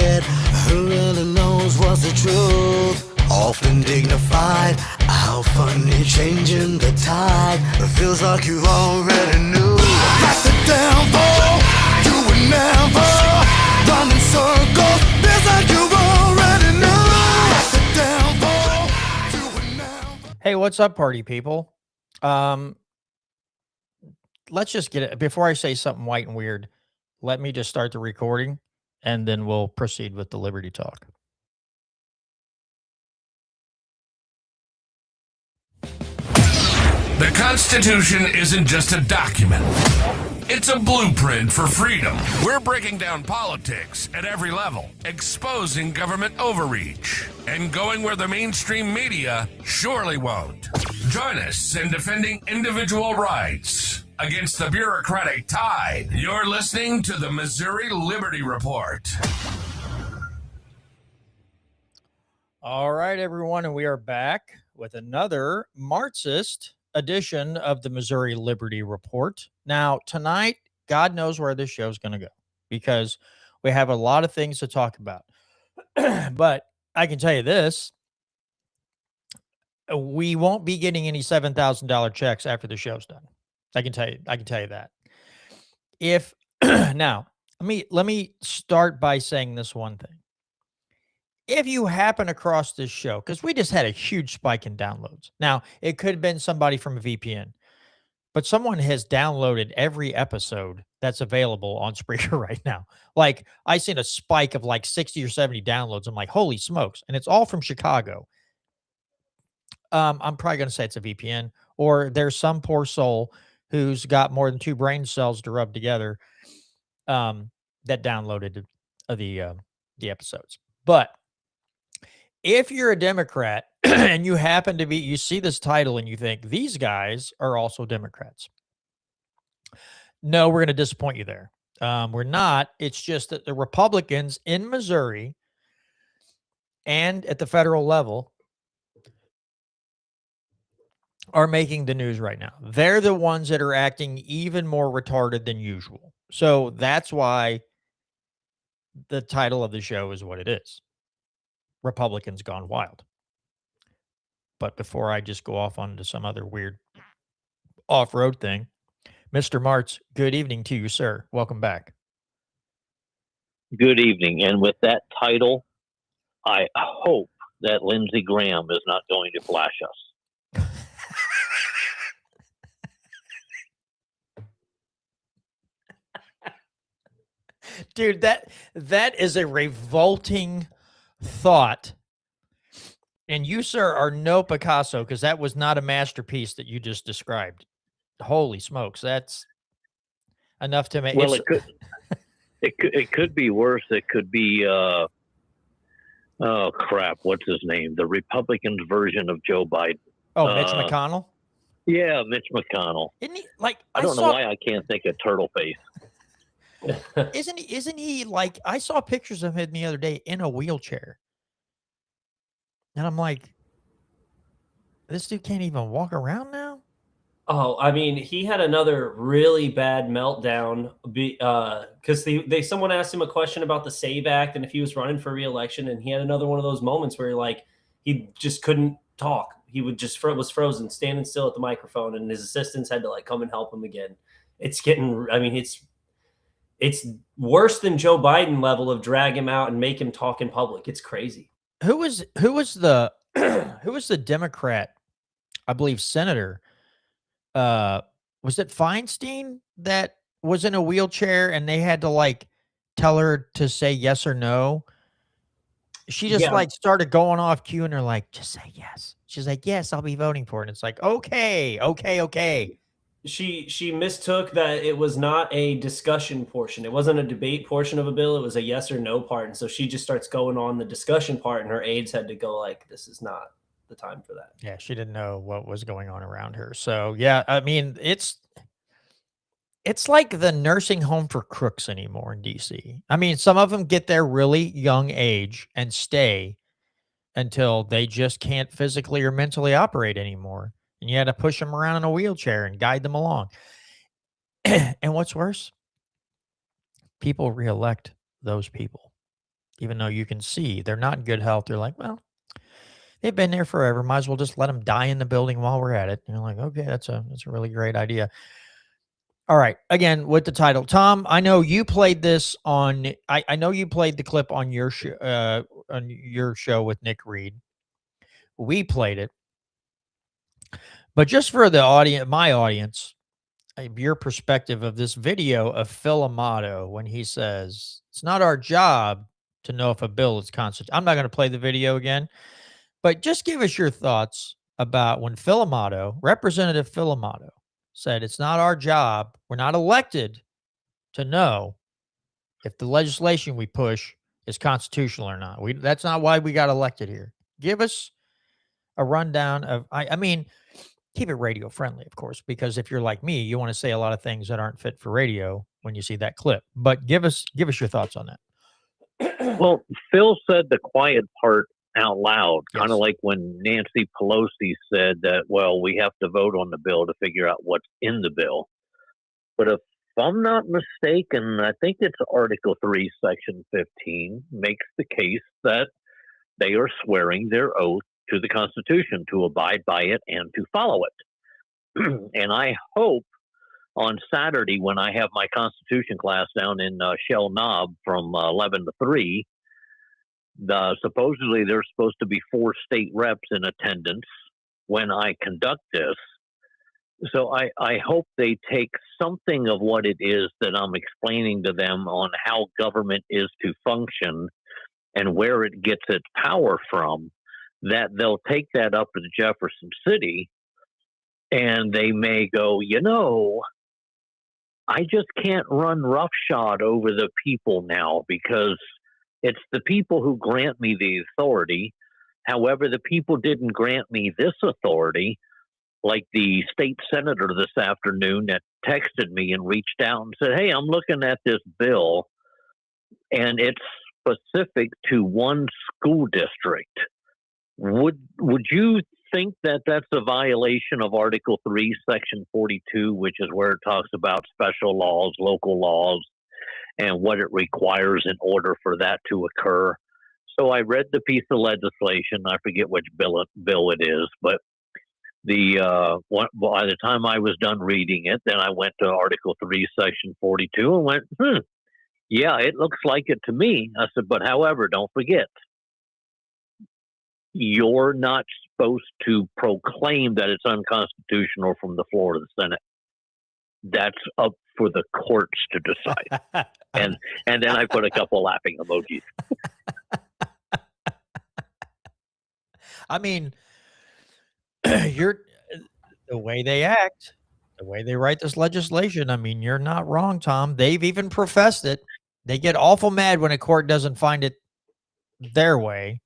it. Who really knows what's the truth? Often dignified, how funny changing the tide. It feels like you already knew. That's the devil, you would never run in circles. Feels like you already knew. That's the devil, you would never. Hey, what's up, party people? Let's just get it. Before I say something white and weird, let me just start the recording, and then we'll proceed with the Liberty Talk. The Constitution isn't just a document. It's a blueprint for freedom. We're breaking down politics at every level, exposing government overreach, and going where the mainstream media surely won't. Join us in defending individual rights against the bureaucratic tide. You're listening to the Missouri Liberty Report. All right, everyone, and we are back with another Marxist edition of the Missouri Liberty Report. Now, tonight, God knows where this show is going to go because we have a lot of things to talk about. But I can tell you this, we won't be getting any $7,000 checks after the show's done. I can tell you that. If now, let me start by saying this one thing. If you happen across this show, because we just had a huge spike in downloads. Now, it could have been somebody from a VPN, but someone has downloaded every episode that's available on Spreaker right now. Like, I seen a spike of like 60 or 70 downloads. I'm like, holy smokes. And it's all from Chicago. I'm probably going to say it's a VPN, or there's some poor soul who's got more than 2 brain cells to rub together that downloaded the episodes. But if you're a Democrat and you happen to be, you see this title and you think these guys are also Democrats. No, we're going to disappoint you there. We're not. It's just that the Republicans in Missouri and at the federal level are making the news right now. They're the ones that are acting even more retarded than usual. So that's why the title of the show is what it is. Republicans Gone Wild. But before I just go off onto some other weird off-road thing, Mr. Martz, good evening to you, sir. Welcome back. Good evening. And with that title, I hope that Lindsey Graham is not going to flash us. Dude, that is a revolting thought. And you, sir, are no Picasso, because that was not a masterpiece that you just described. Holy smokes, that's enough to make. Well, it could be worse. It could be oh crap, what's his name? The Republicans' version of Joe Biden. Oh, Mitch McConnell. Yeah, Mitch McConnell. Isn't he like? I don't know why I can't think of Turtle Face. Isn't he like? I saw pictures of him the other day in a wheelchair. And I'm like, this dude can't even walk around now? Oh, I mean, he had another really bad meltdown because someone asked him a question about the SAVE Act and if he was running for re-election, and he had another one of those moments where he just couldn't talk. He would just was frozen, standing still at the microphone, and his assistants had to come and help him again. It's getting, I mean, it's worse than Joe Biden level of drag him out and make him talk in public. It's crazy. Who was the who was the Democrat, I believe, senator? Was it Feinstein that was in a wheelchair and they had to tell her to say yes or no? She just started going off cue, and they're like, just say yes. She's like, yes, I'll be voting for it. And it's like, okay. She mistook that it was not a discussion portion. It wasn't a debate portion of a bill. It was a yes or no part. And so she just starts going on the discussion part, and her aides had to go this is not the time for that. Yeah, she didn't know what was going on around her. So, yeah, I mean, it's like the nursing home for crooks anymore in D.C. I mean, some of them get there really young age and stay until they just can't physically or mentally operate anymore. And you had to push them around in a wheelchair and guide them along. And what's worse? People reelect those people. even though you can see they're not in good health. They're like, well, they've been there forever. Might as well just let them die in the building while we're at it. And you're like, okay, that's a really great idea. All right. Again, with the title, Tom, I know you played this on. I know you played the clip on your show with Nick Reed. We played it, but just for the audience, my audience, your perspective of this video of Phil Amato when he says it's not our job to know if a bill is constitutional. I'm not going to play the video again, but just give us your thoughts about when Phil Amato, Representative Phil Amato, said it's not our job. We're not elected to know if the legislation we push is constitutional or not. That's not why we got elected here. Give us a rundown of, I mean, keep it radio friendly, of course, because if you're like me, you want to say a lot of things that aren't fit for radio when you see that clip. But give us your thoughts on that. Well, Phil said the quiet part out loud, kind of Yes. like when Nancy Pelosi said that, well, we have to vote on the bill to figure out what's in the bill. But if I'm not mistaken, I think it's Article 3, Section 15, makes the case that they are swearing their oath to the Constitution to abide by it and to follow it. And I hope on Saturday when I have my Constitution class down in Shell Knob from 11 to 3, supposedly there's supposed to be 4 state reps in attendance when I conduct this. So I hope they take something of what it is that I'm explaining to them on how government is to function and where it gets its power from, that they'll take that up to Jefferson City and they may go, I just can't run roughshod over the people now because it's the people who grant me the authority. However, the people didn't grant me this authority, like the state senator this afternoon that texted me and reached out and said, hey, I'm looking at this bill and it's specific to one school district. Would you think that that's a violation of Article 3, Section 42, which is where it talks about special laws, local laws, and what it requires in order for that to occur? So I read the piece of legislation. I forget which bill it is, but by the time I was done reading it, then I went to Article 3, Section 42 and went, yeah, it looks like it to me. I said, but however, don't forget, you're not supposed to proclaim that it's unconstitutional from the floor of the Senate. That's up for the courts to decide. and then I put a couple laughing emojis. I mean, the way they act, the way they write this legislation, I mean, you're not wrong, Tom. They've even professed it. They get awful mad when a court doesn't find it their way,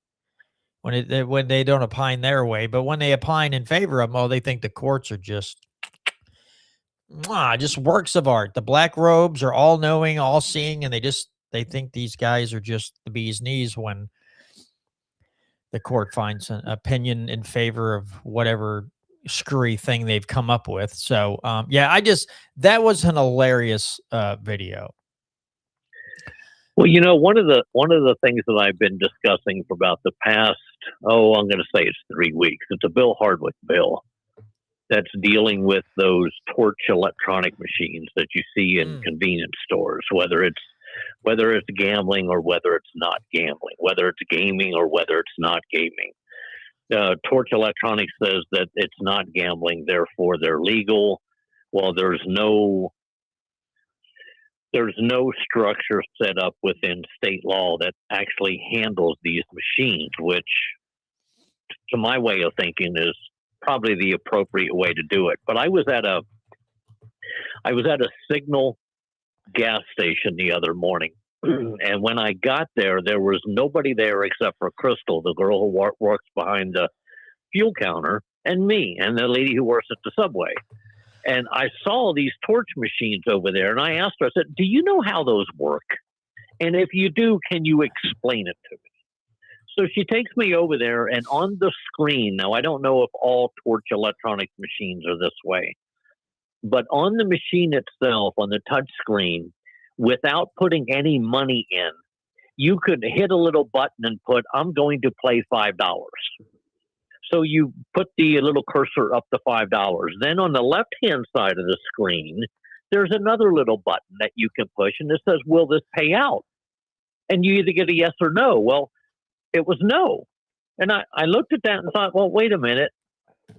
when they don't opine their way. But when they opine in favor of them, they think the courts are just works of art. The black robes are all knowing, all seeing, and they think these guys are just the bee's knees when the court finds an opinion in favor of whatever screwy thing they've come up with. So, that was an hilarious video. Well, one of the things that I've been discussing for about the past, I'm going to say it's 3 weeks. It's a Bill Hardwick bill that's dealing with those torch electronic machines that you see in convenience stores, whether it's gambling or whether it's not gambling, whether it's gaming or whether it's not gaming. Torch Electronics says that it's not gambling, therefore they're legal. Well, there's no structure set up within state law that actually handles these machines, which, to my way of thinking, is probably the appropriate way to do it. But I was at a Signal gas station the other morning, and when I got there, there was nobody there except for Crystal, the girl who works behind the fuel counter, and me, and the lady who works at the Subway. And I saw these torch machines over there, and I asked her, I said, do you know how those work? And if you do, can you explain it to me? So she takes me over there, and on the screen, now I don't know if all torch electronic machines are this way, but on the machine itself, on the touch screen, without putting any money in, you could hit a little button and put, I'm going to play $5. So you put the little cursor up to $5. Then on the left-hand side of the screen, there's another little button that you can push, and it says, will this pay out? And you either get a yes or no. Well, it was no. And I looked at that and thought, well, wait a minute.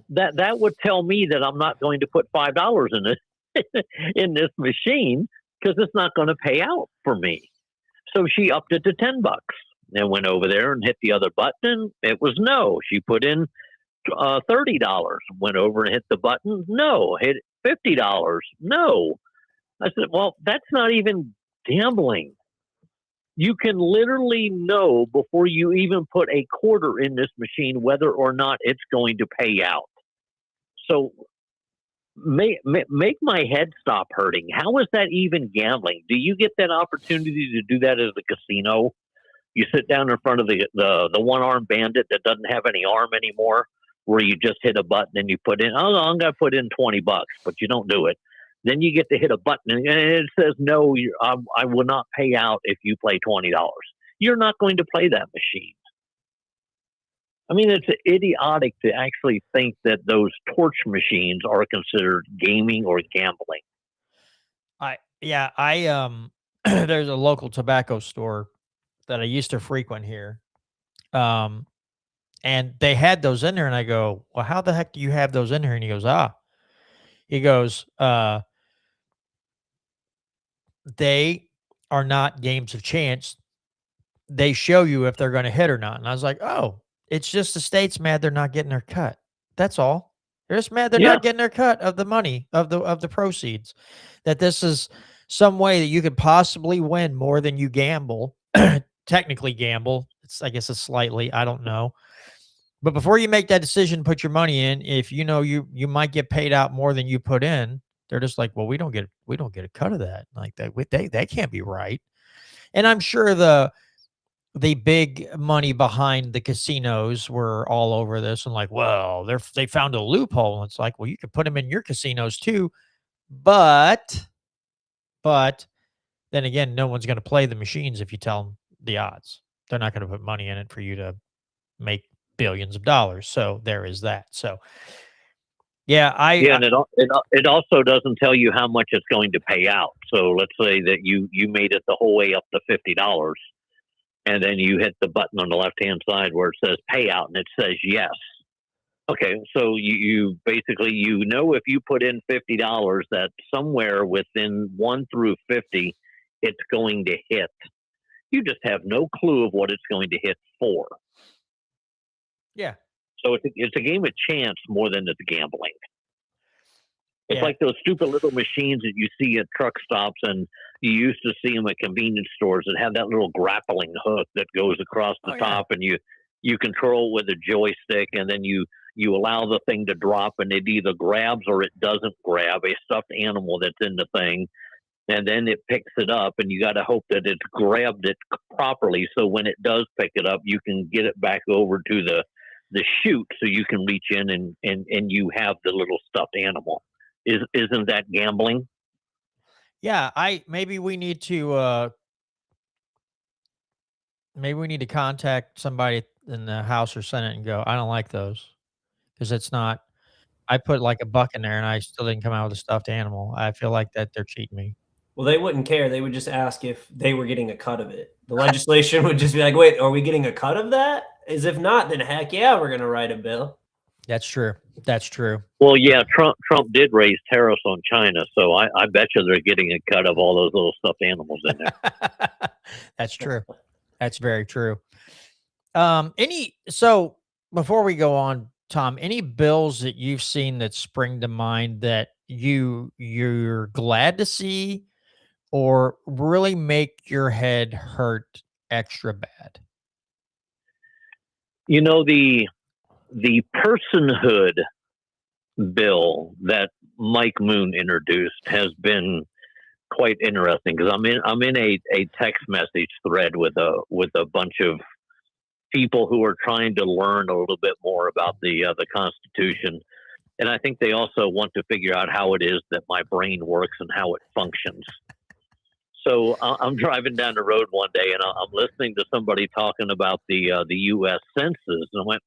That would tell me that I'm not going to put $5 in it in this machine because it's not going to pay out for me. So she upped it to $10 and went over there and hit the other button. It was no. She put in $30, went over and hit the button. No. Hit $50. No. I said, well, that's not even gambling. You can literally know before you even put a quarter in this machine whether or not it's going to pay out. So make my head stop hurting. How is that even gambling? Do you get that opportunity to do that as a casino? You sit down in front of the one-armed bandit that doesn't have any arm anymore, where you just hit a button and you put in, oh, I'm going to put in $20, but you don't do it. Then you get to hit a button and it says, no, I will not pay out if you play $20. You're not going to play that machine. I mean, it's idiotic to actually think that those torch machines are considered gaming or gambling. There's a local tobacco store that I used to frequent here. And they had those in there, and I go, well, how the heck do you have those in here? And he goes, they are not games of chance. They show you if they're going to hit or not. And I was like, oh, it's just the state's mad they're not getting their cut. That's all. They're just mad they're not getting their cut of the money, of the proceeds. That this is some way that you could possibly win more than you gamble. Technically gamble. I guess it's slightly, I don't know. But before you make that decision, put your money in, if you know you might get paid out more than you put in, they're just like, well, we don't get a cut of that. Like that can't be right. And I'm sure the big money behind the casinos were all over this and like, well, they found a loophole. And it's like, well, you could put them in your casinos too, but then again, no one's going to play the machines if you tell them the odds. They're not going to put money in it for you to make billions of dollars. So there is that. So and it also doesn't tell you how much it's going to pay out. So let's say that you made it the whole way up to $50, and then you hit the button on the left hand side where it says payout, and it says yes. Okay, so you basically if you put in $50 that somewhere within 1 through 50, it's going to hit. You just have no clue of what it's going to hit for. Yeah. So it's a game of chance more than it's gambling. It's like those stupid little machines that you see at truck stops, and you used to see them at convenience stores that have that little grappling hook that goes across the top, and you control with a joystick, and then you allow the thing to drop, and it either grabs or it doesn't grab a stuffed animal that's in the thing, and then it picks it up, and you got to hope that it's grabbed it properly, so when it does pick it up, you can get it back over to the chute so you can reach in and you have the little stuffed animal. Isn't that gambling? Yeah, maybe we need to contact somebody in the House or Senate and go, I don't like those, because it's not. I put like $1 in there and I still didn't come out with a stuffed animal. I feel like that they're cheating me. Well, they wouldn't care. They would just ask if they were getting a cut of it. The legislation would just be like, wait, are we getting a cut of that? As if not, then heck yeah, we're going to write a bill. That's true. That's true. Well, yeah, Trump did raise tariffs on China, so I bet you they're getting a cut of all those little stuffed animals in there. That's true. That's very true. So before we go on, Tom, any bills that you've seen that spring to mind that you're glad to see or really make your head hurt extra bad? You know, the personhood bill that Mike Moon introduced has been quite interesting, because I'm in a text message thread with a bunch of people who are trying to learn a little bit more about the Constitution, and I think they also want to figure out how it is that my brain works and how it functions. So I'm driving down the road one day, and I'm listening to somebody talking about the U.S. Census, and I went,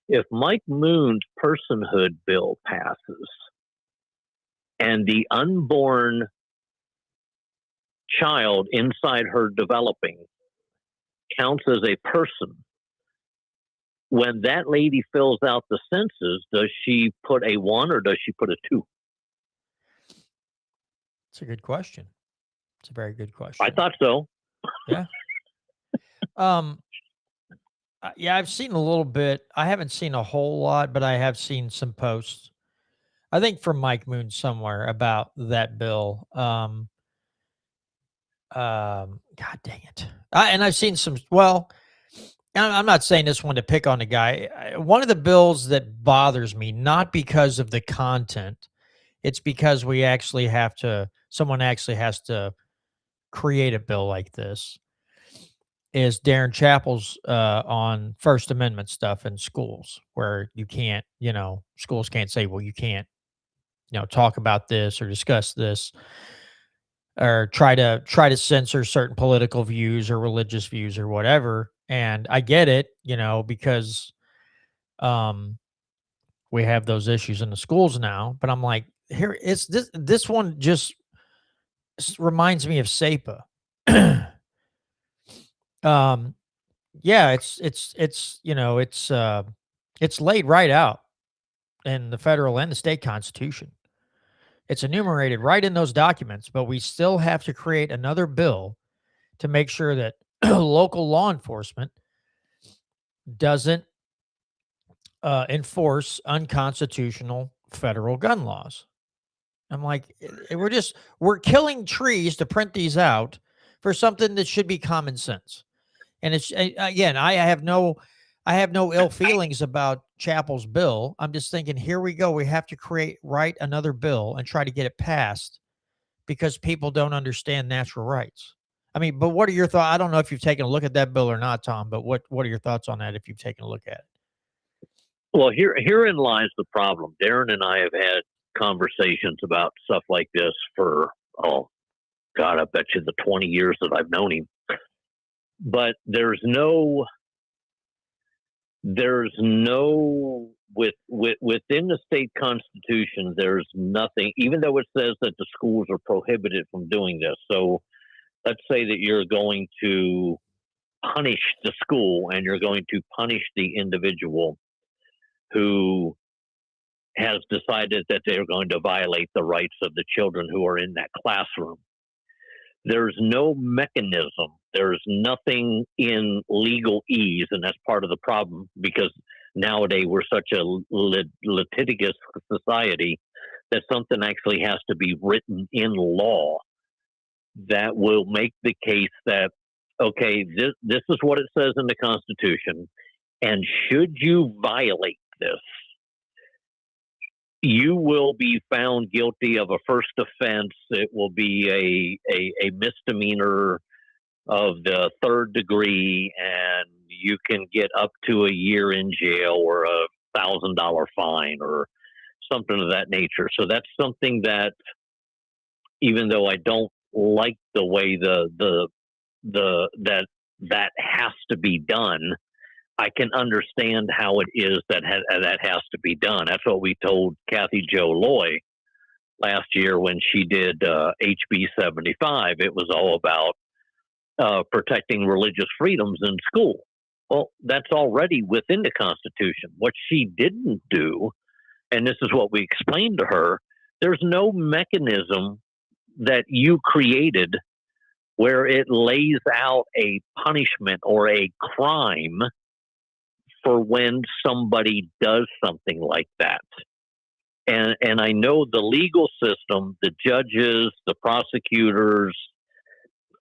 if Mike Moon's personhood bill passes, and the unborn child inside her developing counts as a person, when that lady fills out the census, does she put a 1 or does she put a 2? It's a good question. It's a very good question. I thought so. Yeah. Yeah, I've seen a little bit. I haven't seen a whole lot, but I have seen some posts. I think from Mike Moon somewhere about that bill. God dang it. And I've seen some. Well, I'm not saying this one to pick on the guy. One of the bills that bothers me, not because of the content, it's because someone actually has to create a bill like this, is Darren Chappell's on First Amendment stuff in schools, where you can't, schools can't say, well, you can't, talk about this or discuss this, or try to censor certain political views or religious views or whatever. And I get it, because we have those issues in the schools now. But I'm like, here it's this one just reminds me of SEPA. Yeah, it's laid right out in the federal and the state constitution. It's enumerated right in those documents, but we still have to create another bill to make sure that local law enforcement doesn't enforce unconstitutional federal gun laws. I'm like, we're killing trees to print these out for something that should be common sense. And it's, again, I have no ill feelings about Chappell's bill. I'm just thinking, here we go. We have to write another bill and try to get it passed because people don't understand natural rights. I mean, but what are your thoughts? I don't know if you've taken a look at that bill or not, Tom, but what are your thoughts on that if you've taken a look at it? Well, herein lies the problem. Darren and I have had conversations about stuff like this for, oh, God, I bet you the 20 years that I've known him. But there's no within the state constitution, there's nothing, even though it says that the schools are prohibited from doing this. So let's say that you're going to punish the school and you're going to punish the individual who has decided that they're going to violate the rights of the children who are in that classroom. There's no mechanism. There's nothing in legalese, and that's part of the problem because nowadays we're such a litigious society that something actually has to be written in law that will make the case that, okay, this is what it says in the Constitution, and should you violate this, you will be found guilty of a first offense. It will be a misdemeanor of the 3rd degree, and you can get up to a year in jail or $1,000 fine or something of that nature. So that's something that, even though I don't like the way that has to be done, I can understand how it is that has to be done. That's what we told Kathy Jo Loy last year when she did HB 75. It was all about protecting religious freedoms in school. Well, that's already within the Constitution. What she didn't do, and this is what we explained to her, there's no mechanism that you created where it lays out a punishment or a crime for when somebody does something like that. And I know the legal system, the judges, the prosecutors,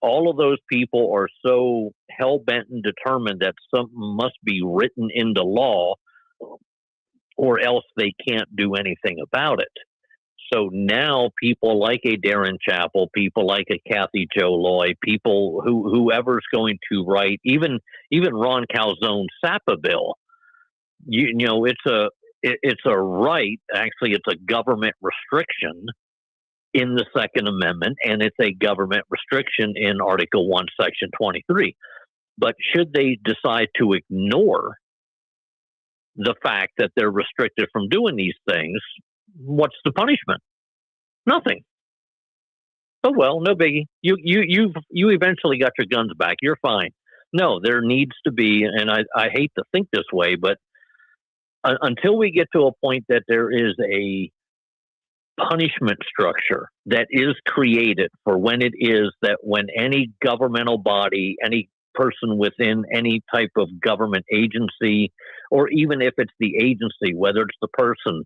all of those people are so hell-bent and determined that something must be written into law or else they can't do anything about it. So now people like a Darren Chappell, people like a Kathy Jo Loy, people whoever's going to write, even Ron Calzone's SAPA bill, you know, it's a right. Actually, it's a government restriction in the Second Amendment, and it's a government restriction in Article 1, Section 23. But should they decide to ignore the fact that they're restricted from doing these things, what's the punishment? Nothing. Oh well, no biggie. You eventually got your guns back. You're fine. No, there needs to be, and I hate to think this way, but until we get to a point that there is a punishment structure that is created for when it is that when any governmental body, any person within any type of government agency, or even if it's the agency, whether it's the person,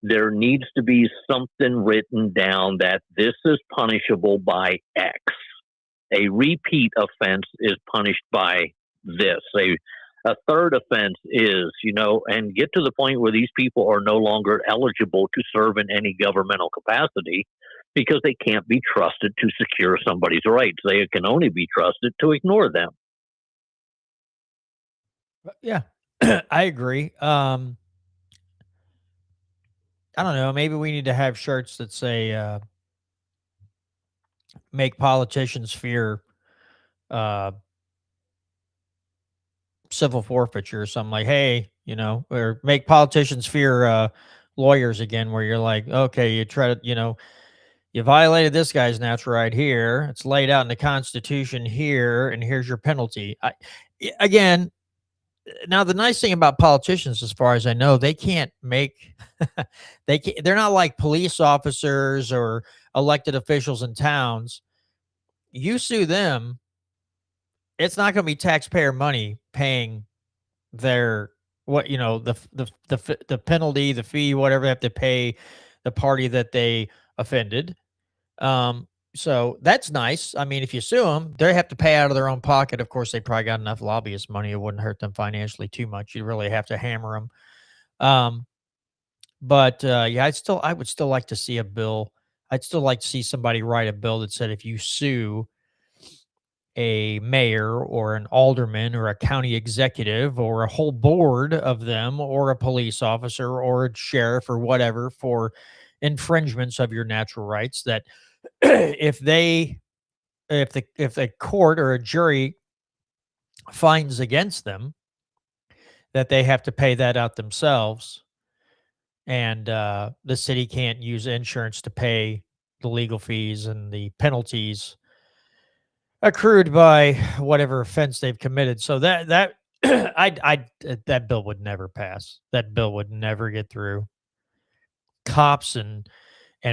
there needs to be something written down that this is punishable by X. A repeat offense is punished by this. A third offense is, and get to the point where these people are no longer eligible to serve in any governmental capacity because they can't be trusted to secure somebody's rights. They can only be trusted to ignore them. Yeah, I agree. I don't know. Maybe we need to have shirts that say, make politicians fear civil forfeiture or something, like, hey, or make politicians fear lawyers again, where you're like, okay, you try to, you violated this guy's natural right here. It's laid out in the Constitution here, and here's your penalty. Again, now the nice thing about politicians, as far as I know, they can't make they're not like police officers or elected officials in towns. You sue them, it's not going to be taxpayer money paying their the penalty, the fee, whatever they have to pay the party that they offended. So that's nice. I mean, if you sue them, they have to pay out of their own pocket. Of course, they probably got enough lobbyist money; it wouldn't hurt them financially too much. You really have to hammer them. But yeah, I would still like to see a bill. I'd still like to see somebody write a bill that said if you sue a mayor or an alderman or a county executive or a whole board of them or a police officer or a sheriff or whatever for infringements of your natural rights, that if a court or a jury finds against them, that they have to pay that out themselves, and the city can't use insurance to pay the legal fees and the penalties accrued by whatever offense they've committed. So that that bill would never pass. That bill would never get through. Cops and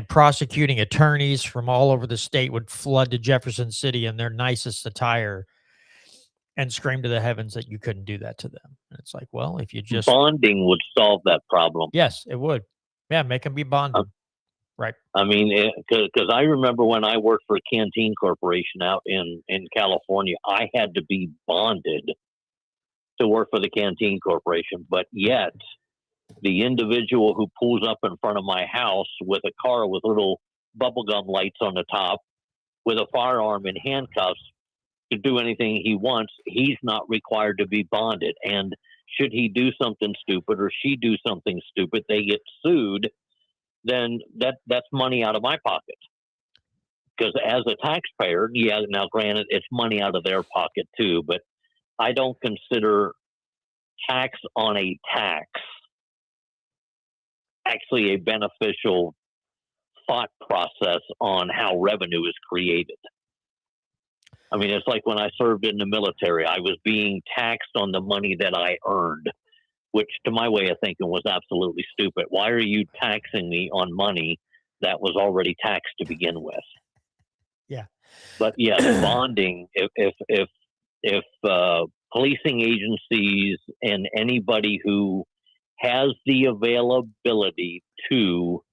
prosecuting attorneys from all over the state would flood to Jefferson City in their nicest attire and scream to the heavens that you couldn't do that to them. And it's like, well, if you just bonding would solve that problem. Yes, it would. Yeah, make them be bonded. Right. I mean, because I remember when I worked for a Canteen Corporation out in California, I had to be bonded to work for the Canteen Corporation. But yet, the individual who pulls up in front of my house with a car with little bubblegum lights on the top, with a firearm and handcuffs to do anything he wants, he's not required to be bonded. And should he do something stupid or she do something stupid, they get sued, then that's money out of my pocket. Because as a taxpayer, yeah, now granted, it's money out of their pocket too, but I don't consider tax on a tax actually a beneficial thought process on how revenue is created. I mean, it's like when I served in the military, I was being taxed on the money that I earned, which to my way of thinking was absolutely stupid. Why are you taxing me on money that was already taxed to begin with? Yeah. But yes, bonding, if policing agencies and anybody who has the availability to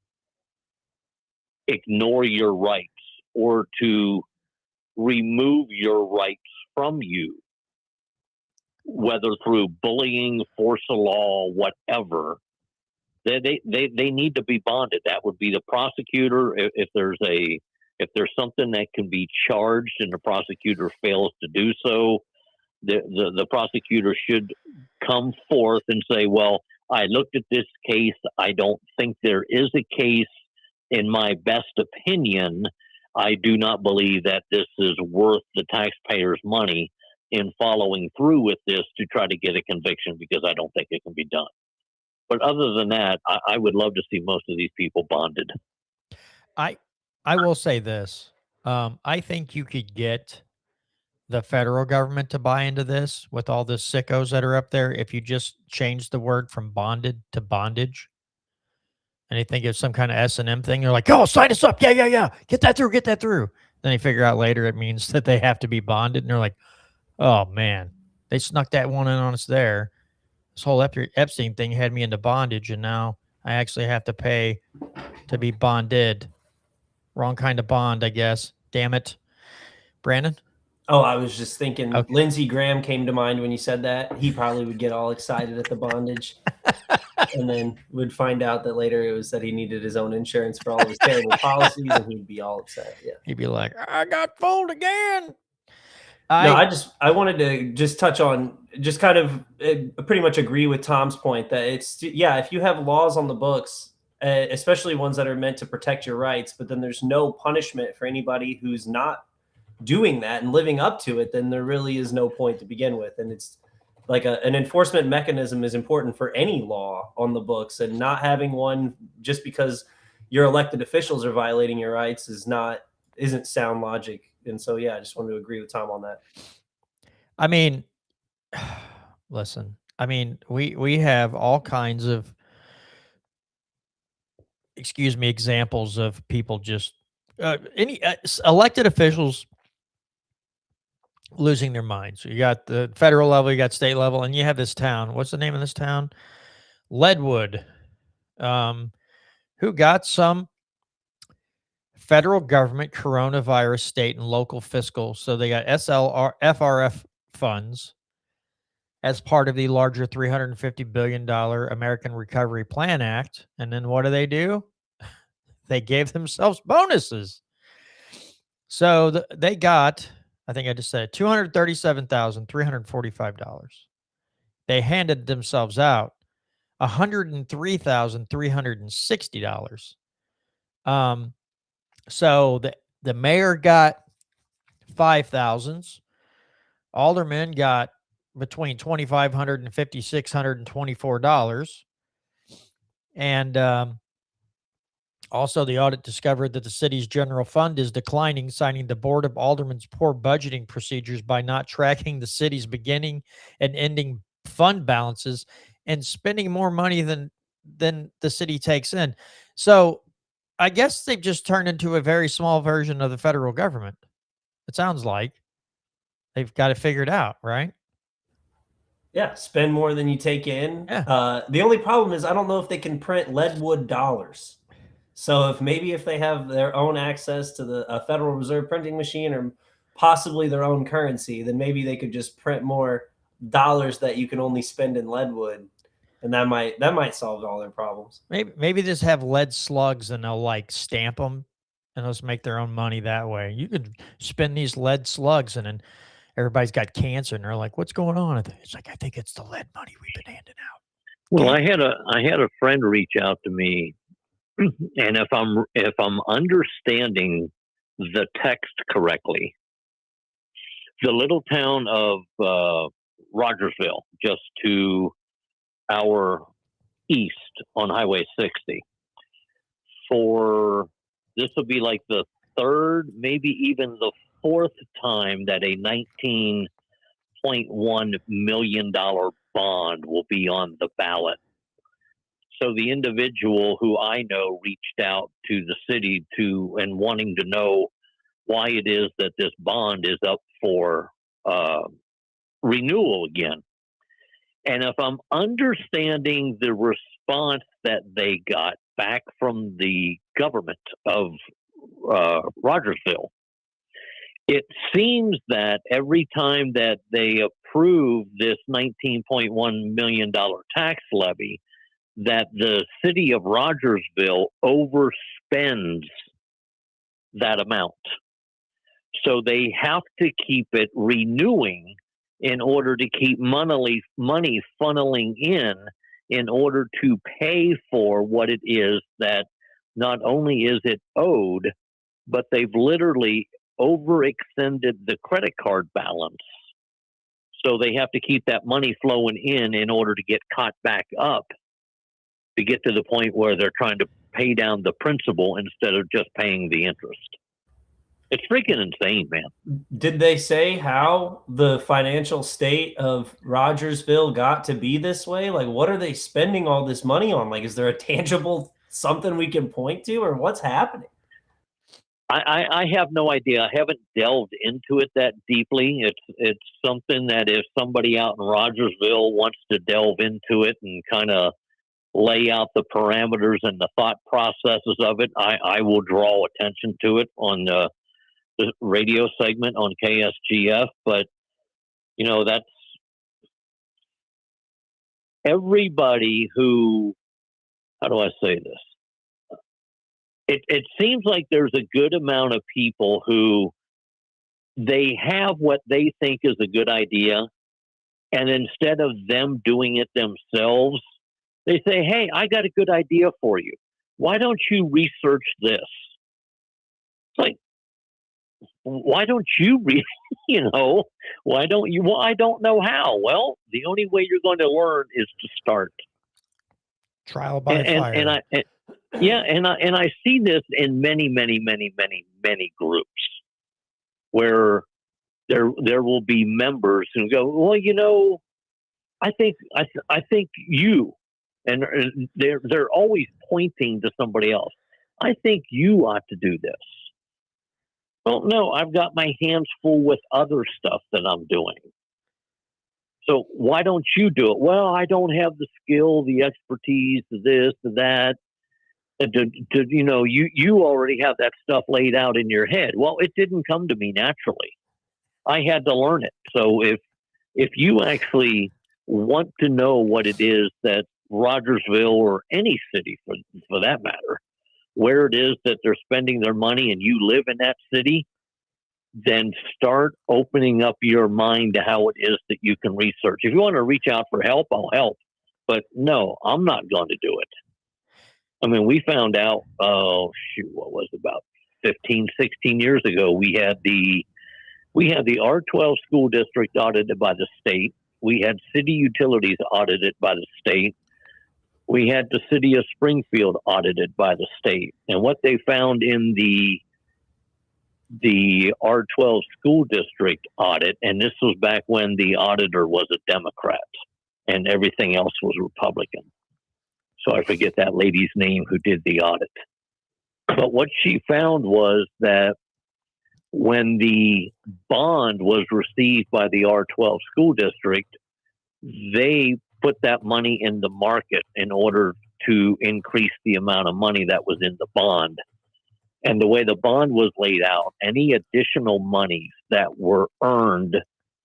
ignore your rights or to remove your rights from you, whether through bullying, force of law, whatever, they need to be bonded. That would be the prosecutor. If there's something that can be charged and the prosecutor fails to do so, the prosecutor should come forth and say, well, I looked at this case. I don't think there is a case in my best opinion, I do not believe that this is worth the taxpayers' money in following through with this to try to get a conviction, because I don't think it can be done. But other than that, I would love to see most of these people bonded. I will say this. I think you could get the federal government to buy into this with all the sickos that are up there if you just change the word from bonded to bondage. And they think it's some kind of S&M thing. They're like, oh, sign us up. Yeah, yeah, yeah. Get that through. Get that through. Then they figure out later it means that they have to be bonded. And they're like, oh, man, they snuck that one in on us there. This whole Epstein thing had me into bondage, and now I actually have to pay to be bonded. Wrong kind of bond, I guess. Damn it. Brandon? Oh, I was just thinking Okay. Lindsey Graham came to mind when you said that. He probably would get all excited at the bondage and then would find out that later it was that he needed his own insurance for all of his terrible policies, and he'd be all upset. Yeah. He'd be like, I got fooled again. I wanted to just touch on, just kind of pretty much agree with Tom's point that it's, yeah, if you have laws on the books, especially ones that are meant to protect your rights, but then there's no punishment for anybody who's not doing that and living up to it, then there really is no point to begin with. And it's like an enforcement mechanism is important for any law on the books, and not having one just because your elected officials are violating your rights isn't sound logic. And so, yeah, I just wanted to agree with Tom on that. I mean, listen, I mean, we have all kinds of, examples of people just, any elected officials losing their minds. You got the federal level, you got state level, and you have this town. What's the name of this town? Leadwood, who got some federal government coronavirus state and local fiscal. So they got FRF funds as part of the larger $350 billion American Recovery Plan Act. And then what do? They gave themselves bonuses. So they got, I think I just said $237,345. They handed themselves out $103,360. So the mayor got 5,000s. Aldermen got between $2,500 and $5,624. And also, the audit discovered that the city's general fund is declining, citing the Board of Aldermen's poor budgeting procedures by not tracking the city's beginning and ending fund balances and spending more money than the city takes in. So I guess they've just turned into a very small version of the federal government. It sounds like they've got it figured out, right? Yeah, spend more than you take in. Yeah. The only problem is I don't know if they can print Leadwood dollars. So if they have their own access to the Federal Reserve printing machine, or possibly their own currency, then maybe they could just print more dollars that you can only spend in Leadwood, and that might solve all their problems. Maybe just have lead slugs and they'll like stamp them and just make their own money that way. You could spend these lead slugs and then everybody's got cancer and they're like, "What's going on?" It's like, I think it's the lead money we've been handing out. Well, I had a friend reach out to me. And if I'm understanding the text correctly, the little town of Rogersville, just to our east on Highway 60, this will be like the third, maybe even the fourth time that a $19.1 million bond will be on the ballot. So the individual who I know reached out to the city and wanting to know why it is that this bond is up for renewal again. And if I'm understanding the response that they got back from the government of Rogersville, it seems that every time that they approve this $19.1 million tax levy, that the city of Rogersville overspends that amount. So they have to keep it renewing in order to keep money funneling in order to pay for what it is that not only is it owed, but they've literally overextended the credit card balance. So they have to keep that money flowing in order to get caught back up to get to the point where they're trying to pay down the principal instead of just paying the interest. It's freaking insane, man. Did they say how the financial state of Rogersville got to be this way? Like, what are they spending all this money on? Like, is there a tangible something we can point to, or what's happening? I have no idea. I haven't delved into it that deeply. It's something that if somebody out in Rogersville wants to delve into it and kind of lay out the parameters and the thought processes of it, I will draw attention to it on the radio segment on KSGF. But, you know, that's everybody who, how do I say this? It seems like there's a good amount of people who they have what they think is a good idea, and instead of them doing it themselves, they say, hey, I got a good idea for you. Why don't you research this? It's like, why don't you why don't you? Well, I don't know how. Well, the only way you're going to learn is to start. Trial by fire. And I see this in many groups where there will be members who go, well, you know, I think you, and they're always pointing to somebody else. I think you ought to do this. Well, no, I've got my hands full with other stuff that I'm doing. So why don't you do it? Well, I don't have the skill, the expertise, this, that. You already have that stuff laid out in your head. Well, it didn't come to me naturally. I had to learn it. So if you actually want to know what it is that Rogersville or any city for that matter, where it is that they're spending their money and you live in that city, then start opening up your mind to how it is that you can research. If you want to reach out for help, I'll help. But no, I'm not going to do it. I mean, we found out, what was it, about 15, 16 years ago, we had the R12 school district audited by the state. We had city utilities audited by the state. We had the city of Springfield audited by the state. And what they found in the R12 school district audit, and this was back when the auditor was a Democrat and everything else was Republican. So I forget that lady's name who did the audit. But what she found was that when the bond was received by the R12 school district, they put that money in the market in order to increase the amount of money that was in the bond. And the way the bond was laid out, any additional monies that were earned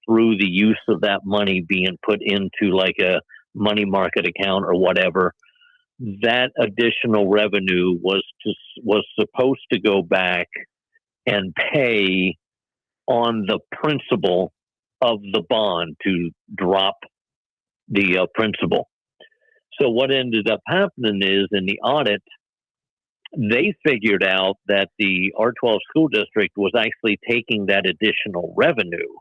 through the use of that money being put into like a money market account or whatever, that additional revenue was supposed to go back and pay on the principal of the bond to drop the principal. So what ended up happening is in the audit, they figured out that the R12 school district was actually taking that additional revenue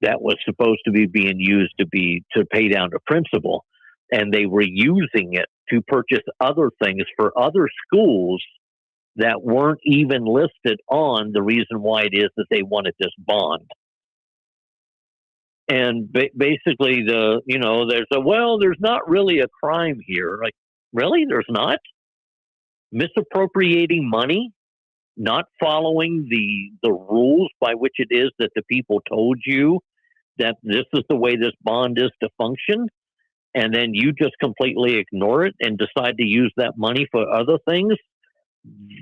that was supposed to be being used to pay down the principal, and they were using it to purchase other things for other schools that weren't even listed on the reason why it is that they wanted this bond. And basically there's not really a crime here. Like, really? There's not? Misappropriating money? Not following the rules by which it is that the people told you that this is the way this bond is to function? And then you just completely ignore it and decide to use that money for other things?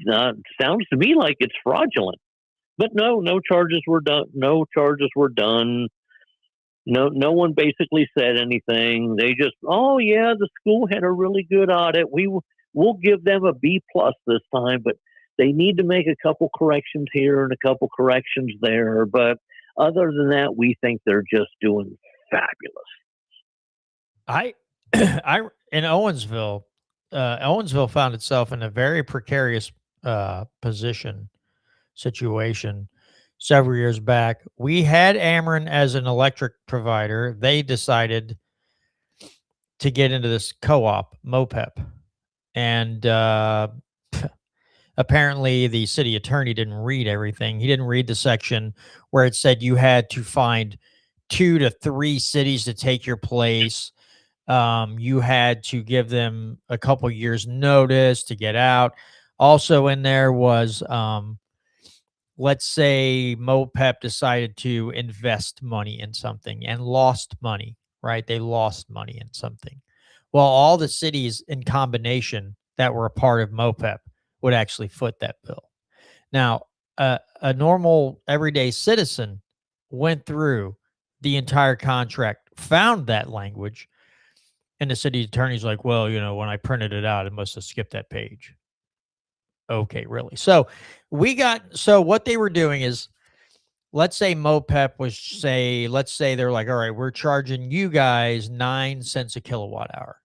Sounds to me like it's fraudulent. But no charges were done. No one basically said anything. They just, oh yeah, the school had a really good audit. We'll give them a B+ this time, but they need to make a couple corrections here and a couple corrections there. But other than that, we think they're just doing fabulous. I in Owensville, Owensville found itself in a very precarious situation several years back. We had Ameren as an electric provider. They decided to get into this co-op, MOPEP. And apparently the city attorney didn't read everything. He didn't read the section where it said you had to find 2 to 3 cities to take your place. You had to give them a couple years notice to get out. Also in there was, let's say MOPEP decided to invest money in something and lost money, right? They lost money in something. Well, all the cities in combination that were a part of MOPEP would actually foot that bill. Now, a normal everyday citizen went through the entire contract, found that language, and the city attorney's like, well, when I printed it out, it must have skipped that page. Okay, really? So what they were doing is, let's say MOPEP let's say they're like, all right, we're charging you guys 9 cents a kilowatt hour.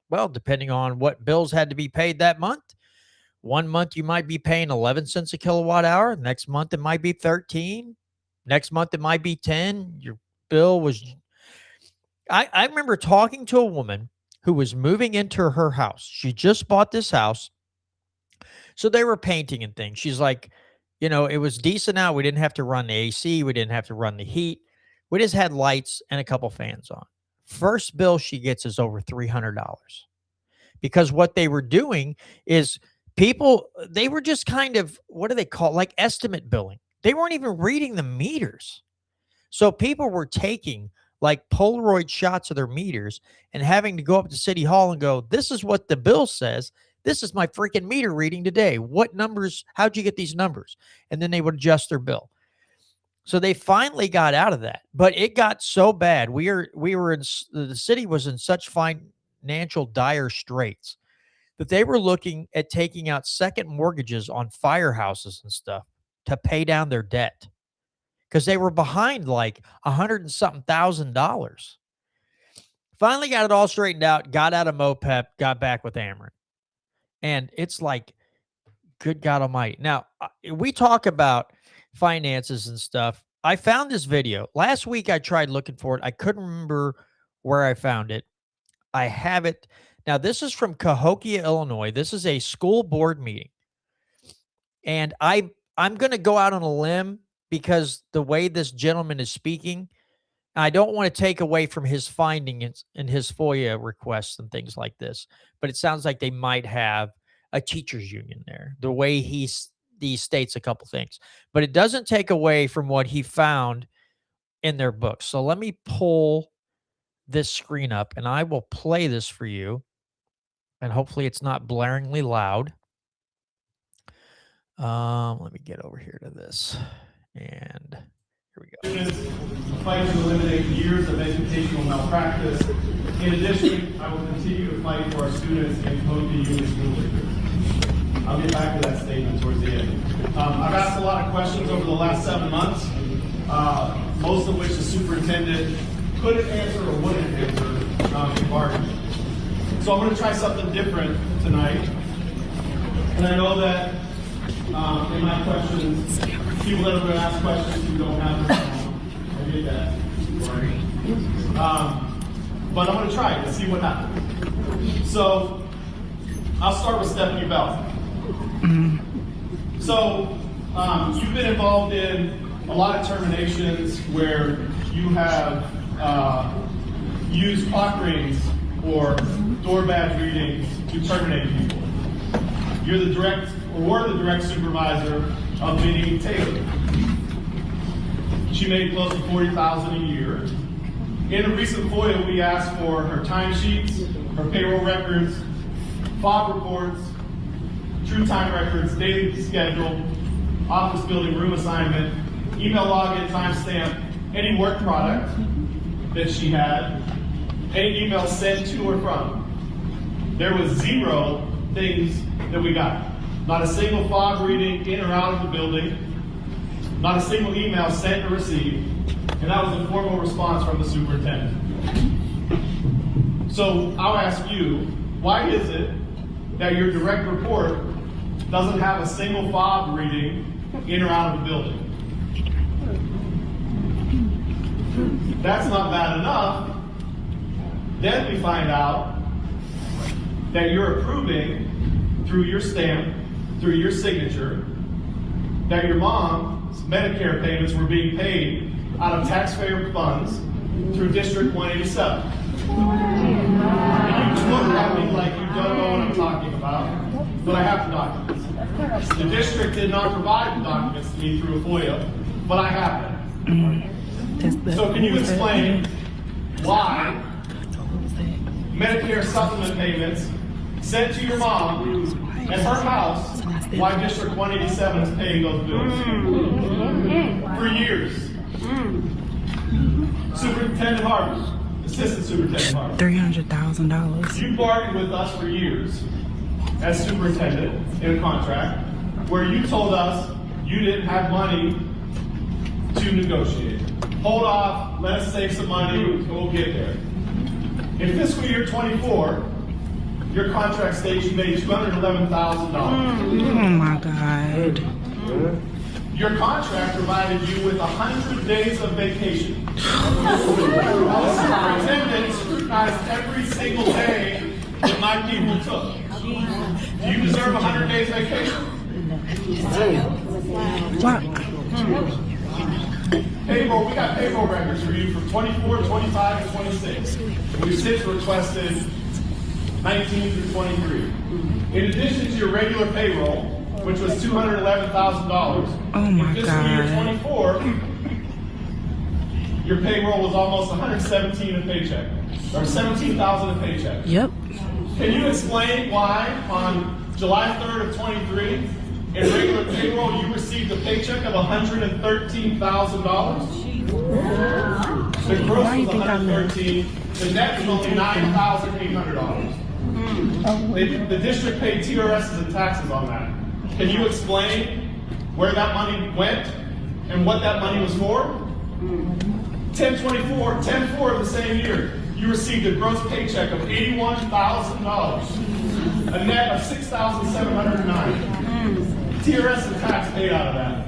Well, depending on what bills had to be paid that month, one month you might be paying 11 cents a kilowatt hour. Next month it might be 13. Next month it might be 10. Your bill was... I remember talking to a woman who was moving into her house. She just bought this house. So they were painting and things. She's like, it was decent out. We didn't have to run the AC. We didn't have to run the heat. We just had lights and a couple fans on. First bill she gets is over $300. Because what they were doing is they were just kind of, what do they call it? Like estimate billing. They weren't even reading the meters. So people were taking like Polaroid shots of their meters and having to go up to City Hall and go, this is what the bill says. This is my freaking meter reading today. What numbers? How'd you get these numbers? And then they would adjust their bill. So they finally got out of that, but it got so bad. The city was in such financial dire straits that they were looking at taking out second mortgages on firehouses and stuff to pay down their debt, because they were behind like $100 and something thousand. Finally got it all straightened out, got out of MOPEP, got back with Ameren. And it's like, good God Almighty. Now, we talk about finances and stuff. I found this video. Last week I tried looking for it. I couldn't remember where I found it. I have it. Now, this is from Cahokia, Illinois. This is a school board meeting. And I'm going to go out on a limb because the way this gentleman is speaking, I don't want to take away from his findings and his FOIA requests and things like this, but it sounds like they might have a teachers union there, the way he states a couple things, but it doesn't take away from what he found in their books. So let me pull this screen up and I will play this for you, and hopefully it's not blaringly loud. Let me get over here to this, and here we go. Students fight to eliminate years of educational malpractice. In addition, I will continue to fight for our students in Cahokia Union School District. I'll get back to that statement towards the end. I've asked a lot of questions over the last 7 months, most of which the superintendent couldn't answer or wouldn't answer in bargaining. So I'm going to try something different tonight. And I know that in my questions, people that are going to ask questions who don't have their phone, I get that. But I'm going to try it and see what happens. So I'll start with Stephanie Bell. So you've been involved in a lot of terminations where you have used clock rings or door badge readings to terminate people. You're the direct, or were the direct supervisor of Minnie Taylor. She made close to $40,000 a year. In a recent FOIA, we asked for her timesheets, her payroll records, FOB reports, true time records, daily schedule, office building room assignment, email login, timestamp, any work product that she had, any email sent to or from. There was 0 things that we got. Not a single FOB reading in or out of the building, not a single email sent or received, and that was a formal response from the superintendent. So I'll ask you, why is it that your direct report doesn't have a single fob reading in or out of the building. That's not bad enough. Then we find out that you're approving through your stamp, through your signature, that your mom's Medicare payments were being paid out of taxpayer funds through District 187. And you can look at me like you don't know what I'm talking about, but I have the documents. The district did not provide the documents to me through a FOIA, but I have them. So can you explain why Medicare supplement payments sent to your mom at her house, why District 187 is paying those bills? For years. Superintendent Harvey, Assistant Superintendent Harvey. $300,000. You bargained with us for years as superintendent in a contract where you told us you didn't have money to negotiate. Hold off, let us save some money, we'll get there. In fiscal year 24, your contract states you made $211,000. Oh my God. Your contract provided you with 100 days of vacation. The superintendent scrutinized every single day that my people took. Do you deserve 100 days vacation? What? Payroll, we got payroll records for you from 24, 25, and 26. We've since requested 19 through 23. In addition to your regular payroll, which was $211,000, Oh my in fiscal year God. 24, your payroll was almost 117 a paycheck, or 17,000 a paycheck. Yep. Can you explain why on July 3rd of 23, in regular payroll, you received a paycheck of $113,000? The gross Why do you was think I know? $113,000. The net was only $9,800. The district paid TRSs and taxes on that. Can you explain where that money went and what that money was for? 10/4 of the same year, you received a gross paycheck of $81,000, a net of $6,709. TRS and tax paid out of that.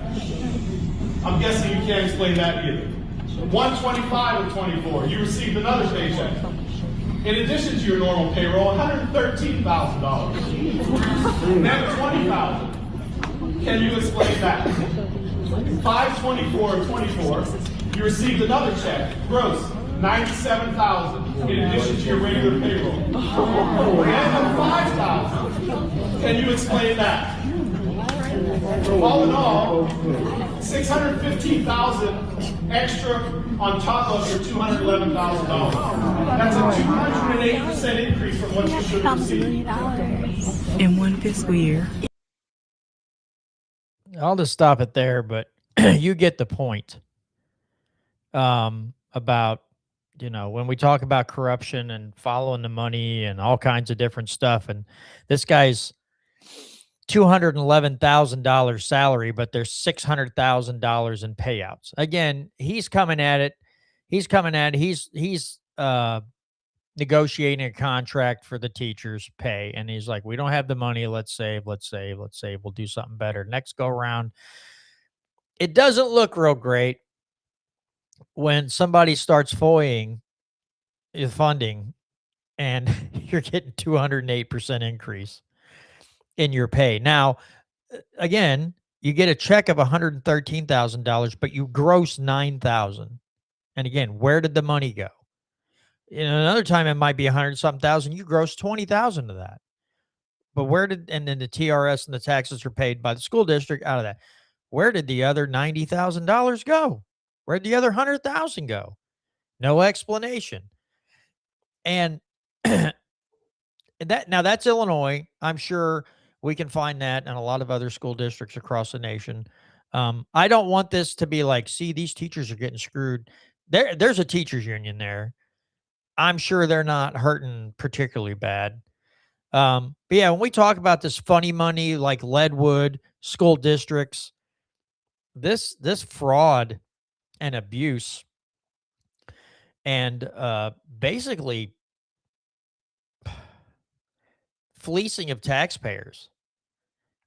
I'm guessing you can't explain that either. 1/25 of 24, you received another paycheck. In addition to your normal payroll, $113,000. Net of $20,000. Can you explain that? 5/24 of 24, you received another check, gross, $97,000, in addition to your regular payroll. Net of $5,000. Can you explain that? All in all, $615,000 extra on top of your $211,000. That's a 208% increase from what you should have received. In one fiscal year. I'll just stop it there, but you get the point. About, when we talk about corruption and following the money and all kinds of different stuff, and this guy's $211,000 salary, but there's $600,000 in payouts. Again, he's negotiating a contract for the teachers' pay, and he's like, we don't have the money, let's save, we'll do something better. Next go around, it doesn't look real great when somebody starts FOIAing the funding and you're getting 208% increase in your pay. Now, again, you get a check of $113,000, but you gross $9,000. And again, where did the money go? Another time it might be 100-something thousand. You gross 20,000 of that. But and then the TRS and the taxes are paid by the school district out of that. Where did the other $90,000 go? Where'd the other $100,000 go? No explanation. And that's Illinois. I'm sure we can find that in a lot of other school districts across the nation. I don't want this to be like, see, these teachers are getting screwed. There's a teachers union there. I'm sure they're not hurting particularly bad. But yeah, when we talk about this funny money, like Leadwood, school districts, this fraud and abuse and basically fleecing of taxpayers.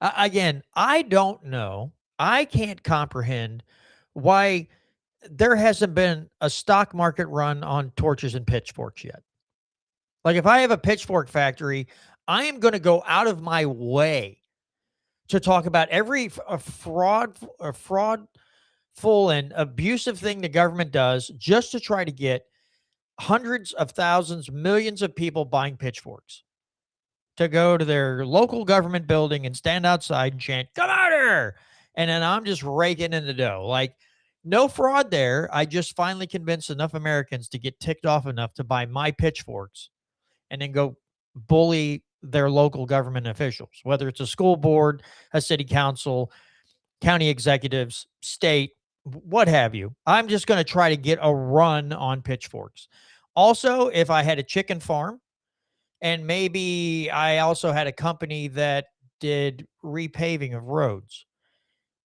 Again, I don't know. I can't comprehend why there hasn't been a stock market run on torches and pitchforks yet. Like, if I have a pitchfork factory, I am going to go out of my way to talk about every fraudful and abusive thing the government does just to try to get hundreds of thousands, millions of people buying pitchforks to go to their local government building and stand outside and chant, "Come out here!" And then I'm just raking in the dough. Like, no fraud there. I just finally convinced enough Americans to get ticked off enough to buy my pitchforks and then go bully their local government officials, whether it's a school board, a city council, county executives, state, what have you. I'm just going to try to get a run on pitchforks. Also, if I had a chicken farm, and maybe I also had a company that did repaving of roads,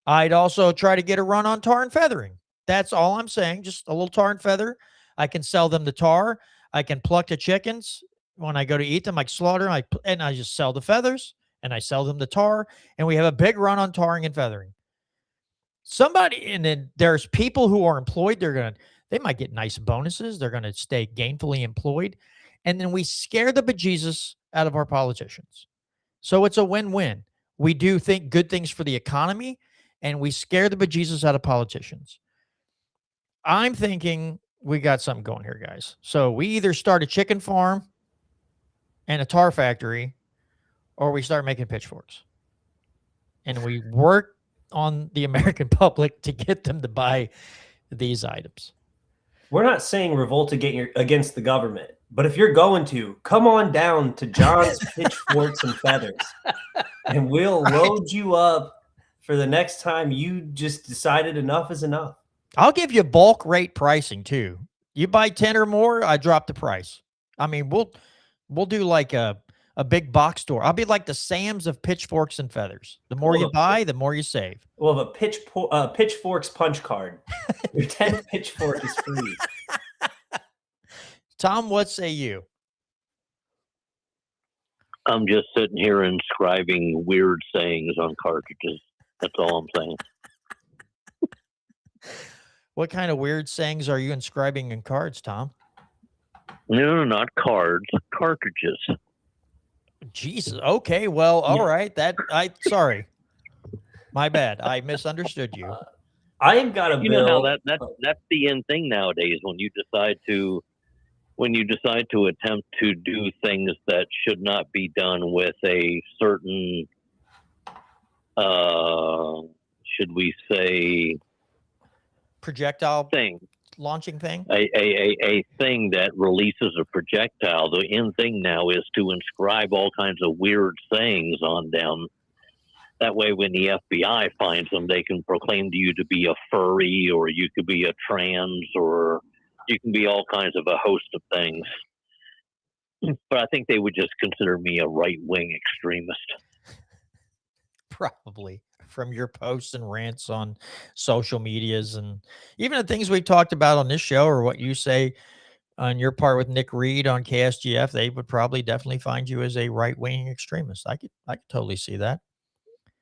I'd also try to get a run on tar and feathering. That's all I'm saying. Just a little tar and feather. I can sell them the tar. I can pluck the chickens. When I go to eat them, I slaughter them, and I just sell the feathers, and I sell them the tar, and we have a big run on tarring and feathering. And then there's people who are employed. They might get nice bonuses. They're going to stay gainfully employed. And then we scare the bejesus out of our politicians. So it's a win-win. We do think good things for the economy, and we scare the bejesus out of politicians. I'm thinking we got something going here, guys. So we either start a chicken farm and a tar factory, or we start making pitchforks. And we work on the American public to get them to buy these items. We're not saying revolt against the government, but if you're going to, come on down to John's Pitchforks and Feathers, and we'll load you up for the next time you just decided enough is enough. I'll give you bulk rate pricing too. You buy 10 or more, I drop the price. I mean, we'll do like a big box store. I'll be like the Sam's of pitchforks and feathers. The more you buy, the more you save. We'll have a pitchforks punch card. Your 10th pitchfork is free. Tom, what say you? I'm just sitting here inscribing weird sayings on cartridges. That's all I'm saying. What kind of weird sayings are you inscribing in cards, Tom? No, not cards, cartridges. Jesus. Okay. Well, all right. Sorry. My bad. I misunderstood you. I've got a bill. You know how that's the in thing nowadays when you decide to attempt to do things that should not be done with a certain should we say projectile thing. Launching thing? A thing that releases a projectile. The in thing now is to inscribe all kinds of weird sayings on them. That way, when the FBI finds them, they can proclaim to you to be a furry, or you could be a trans, or you can be all kinds of a host of things. But I think they would just consider me a right-wing extremist. Probably. From your posts and rants on social medias, and even the things we talked about on this show, or what you say on your part with Nick Reed on KSGF, they would probably definitely find you as a right-wing extremist. I could totally see that.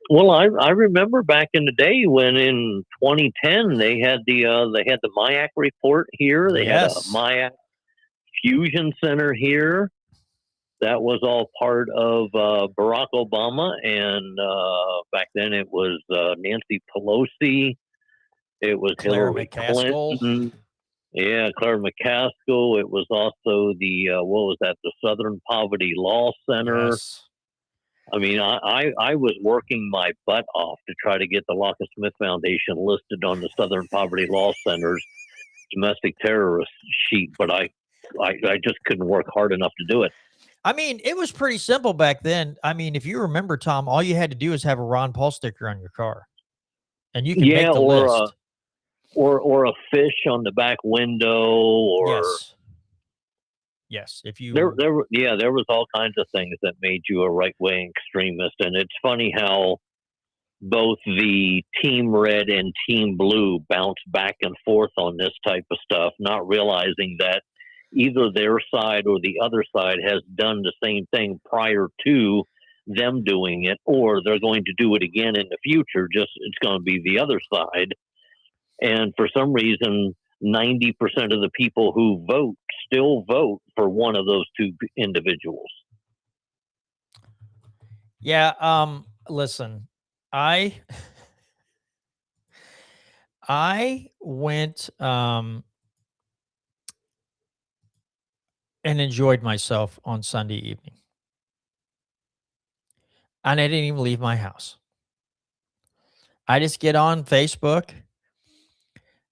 Well, I remember back in the day when in 2010 they had the MIAC report here. They had a MIAC fusion center here. That was all part of Barack Obama, and back then it was Nancy Pelosi. It was Claire Hillary McCaskill. Clinton. Yeah, Claire McCaskill. It was also the Southern Poverty Law Center. Yes. I mean, I was working my butt off to try to get the Lockett Smith Foundation listed on the Southern Poverty Law Center's domestic terrorist sheet, but I just couldn't work hard enough to do it. I mean, it was pretty simple back then. I mean, if you remember, Tom, all you had to do is have a Ron Paul sticker on your car, and you can make the list. Or a fish on the back window, or yes. If you there was all kinds of things that made you a right wing extremist, and it's funny how both the Team Red and Team Blue bounce back and forth on this type of stuff, not realizing that either their side or the other side has done the same thing prior to them doing it, or they're going to do it again in the future. Just it's going to be the other side. And for some reason, 90% of the people who vote still vote for one of those two individuals. Yeah. Listen, I went and enjoyed myself on Sunday evening. And I didn't even leave my house. I just get on Facebook.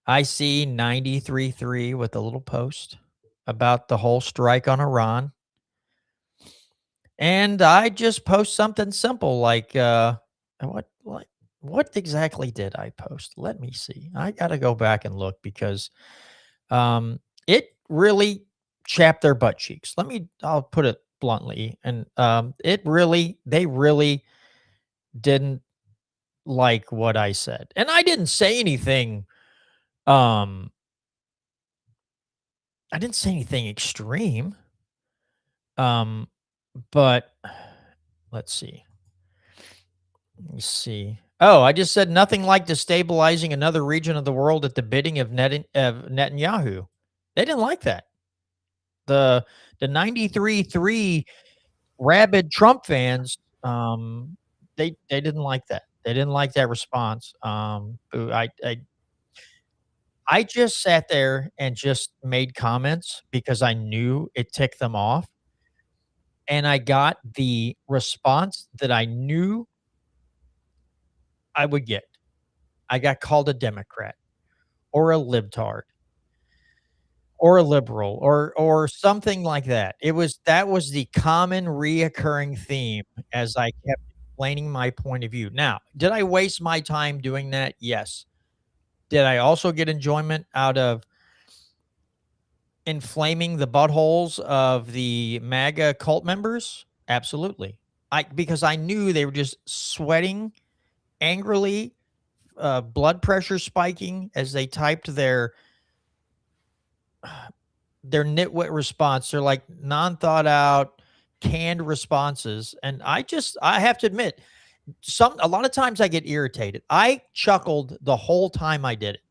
I see 93.3 with a little post about the whole strike on Iran. And I just post something simple like, what exactly did I post? Let me see. I got to go back and look because it really chapped their butt cheeks. I'll put it bluntly. And they really didn't like what I said. And I didn't say anything. I didn't say anything extreme. But let's see. Let me see. Oh, I just said nothing like destabilizing another region of the world at the bidding of Netanyahu. They didn't like that. The 93.3 rabid Trump fans, they didn't like that. They didn't like that response. I just sat there and just made comments because I knew it ticked them off. And I got the response that I knew I would get. I got called a Democrat or a libtard or a liberal or something like that. That was the common reoccurring theme as I kept explaining my point of view. Now, did I waste my time doing that? Yes. Did I also get enjoyment out of inflaming the buttholes of the MAGA cult members? Absolutely. Because I knew they were just sweating angrily, blood pressure spiking as they typed their nitwit response. They're like non-thought out, canned responses. And I have to admit, a lot of times I get irritated. I chuckled the whole time I did it.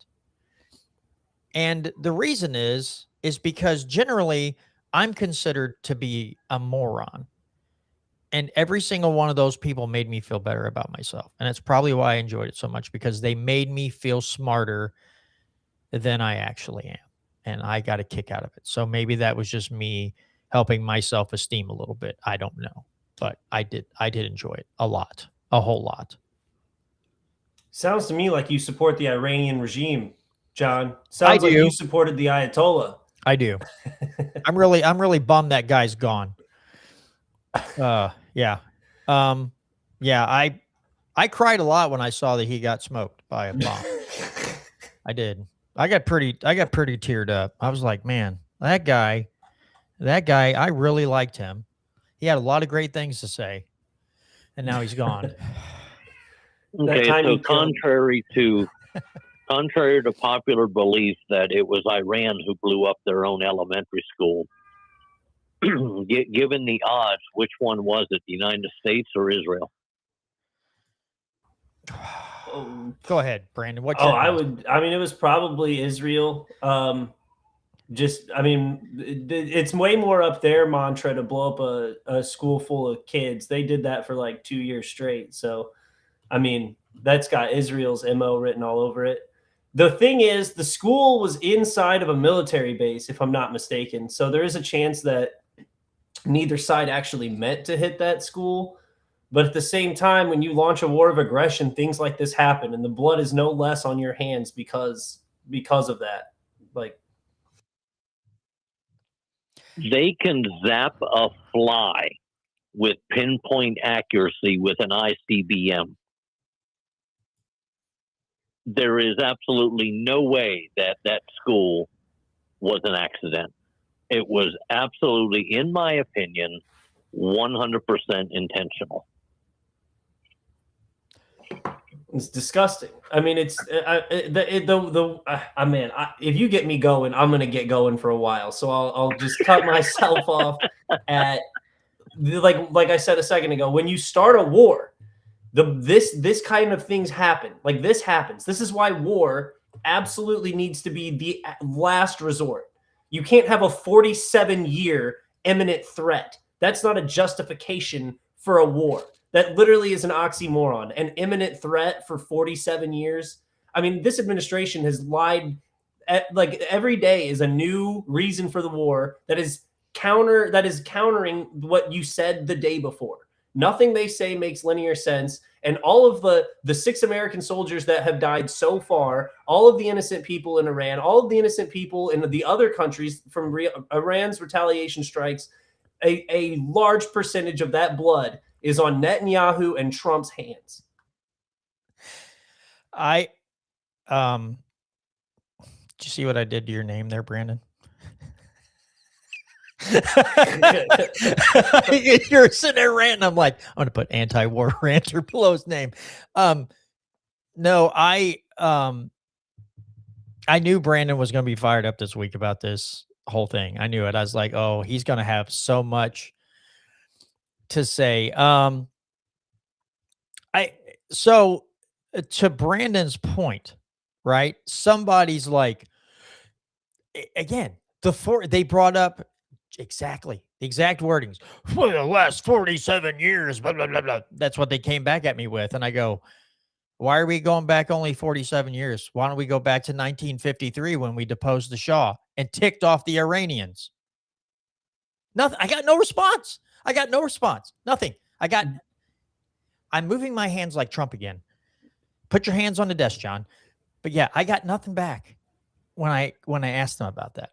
And the reason is because generally I'm considered to be a moron. And every single one of those people made me feel better about myself. And that's probably why I enjoyed it so much, because they made me feel smarter than I actually am. And I got a kick out of it. So maybe that was just me helping my self-esteem a little bit. I don't know. But I did enjoy it a lot, a whole lot. Sounds to me like you support the Iranian regime, John. Sounds like you supported the Ayatollah. I do. I'm really bummed that guy's gone. Yeah. Yeah, I cried a lot when I saw that he got smoked by a bomb. I did. I got pretty teared up. I was like, man, that guy, I really liked him. He had a lot of great things to say, and now he's gone. Okay, so contrary to popular belief that it was Iran who blew up their own elementary school, given the odds, which one was it, the United States or Israel? Go ahead, Brandon. It was probably Israel. It's way more up their mantra to blow up a school full of kids. They did that for like 2 years straight. So, I mean, that's got Israel's MO written all over it. The thing is, the school was inside of a military base, if I'm not mistaken. So there is a chance that neither side actually meant to hit that school. But at the same time, when you launch a war of aggression, things like this happen, and the blood is no less on your hands because of that. Like, they can zap a fly with pinpoint accuracy with an ICBM. There is absolutely no way that school was an accident. It was absolutely, in my opinion, 100% intentional. It's disgusting. I mean, it's man. If you get me going, I'm gonna get going for a while. So I'll just cut myself off at like I said a second ago. When you start a war, this kind of things happen. Like this happens. This is why war absolutely needs to be the last resort. You can't have a 47-year imminent threat. That's not a justification for a war. That literally is an oxymoron. An imminent threat for 47 years. I mean, this administration has lied. Like every day is a new reason for the war that is countering what you said the day before. Nothing they say makes linear sense. And all of the 6 American soldiers that have died so far, all of the innocent people in Iran, all of the innocent people in the other countries from Iran's retaliation strikes, a large percentage of that blood is on Netanyahu and Trump's hands. Did you see what I did to your name there, Brandon? You're sitting there ranting. I'm like, I'm going to put anti-war ranter below his name. No, I knew Brandon was going to be fired up this week about this whole thing. I knew it. I was like, oh, he's going to have so much to say. So to Brandon's point, right? Somebody's like, again, they brought up exactly the exact wordings for the last 47 years, blah, blah, blah, blah. That's what they came back at me with. And I go, why are we going back only 47 years? Why don't we go back to 1953 when we deposed the Shah and ticked off the Iranians? Nothing. I got no response. Nothing. I'm moving my hands like Trump again. Put your hands on the desk, John. But yeah, I got nothing back when I asked them about that.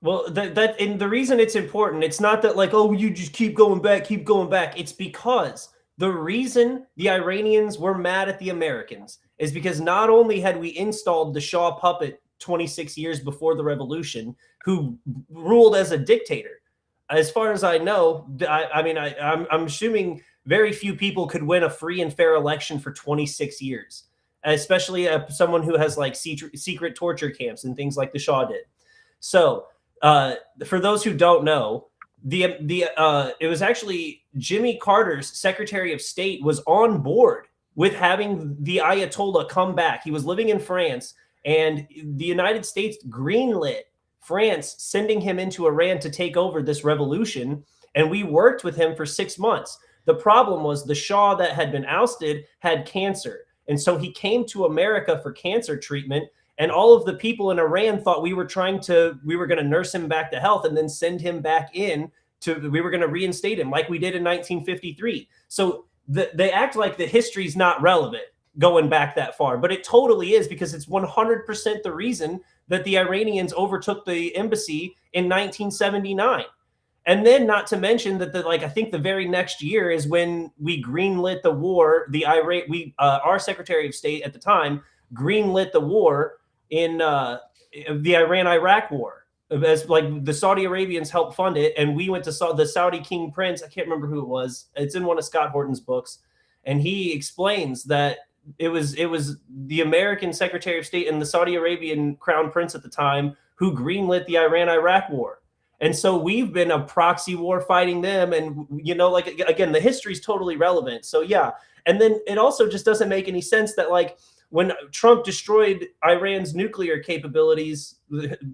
Well, and the reason it's important, it's not that like, oh, you just keep going back. It's because the reason the Iranians were mad at the Americans is because not only had we installed the Shah puppet 26 years before the revolution, who ruled as a dictator. As far as I know, I'm assuming very few people could win a free and fair election for 26 years, especially someone who has like secret torture camps and things like the Shah did. So for those who don't know, it was actually Jimmy Carter's Secretary of State was on board with having the Ayatollah come back. He was living in France, and the United States greenlit France sending him into Iran to take over this revolution, and we worked with him for 6 months. The problem was the Shah that had been ousted had cancer, and so he came to America for cancer treatment. And all of the people in Iran thought we were going to nurse him back to health and then send him back in we were going to reinstate him like we did in 1953. So they act like the history's not relevant going back that far, but it totally is, because it's 100% the reason that the Iranians overtook the embassy in 1979. And then not to mention that I think the very next year is when we greenlit the war. Our Secretary of State at the time greenlit the war in the Iran-Iraq war, as like the Saudi Arabians helped fund it, and we went to the Saudi King Prince. I can't remember who it was. It's in one of Scott Horton's books, and he explains that it was the American Secretary of State and the Saudi Arabian Crown Prince at the time who greenlit the Iran-Iraq war. And so we've been a proxy war fighting them, and again, the history is totally relevant. So yeah, and then it also just doesn't make any sense that when Trump destroyed Iran's nuclear capabilities,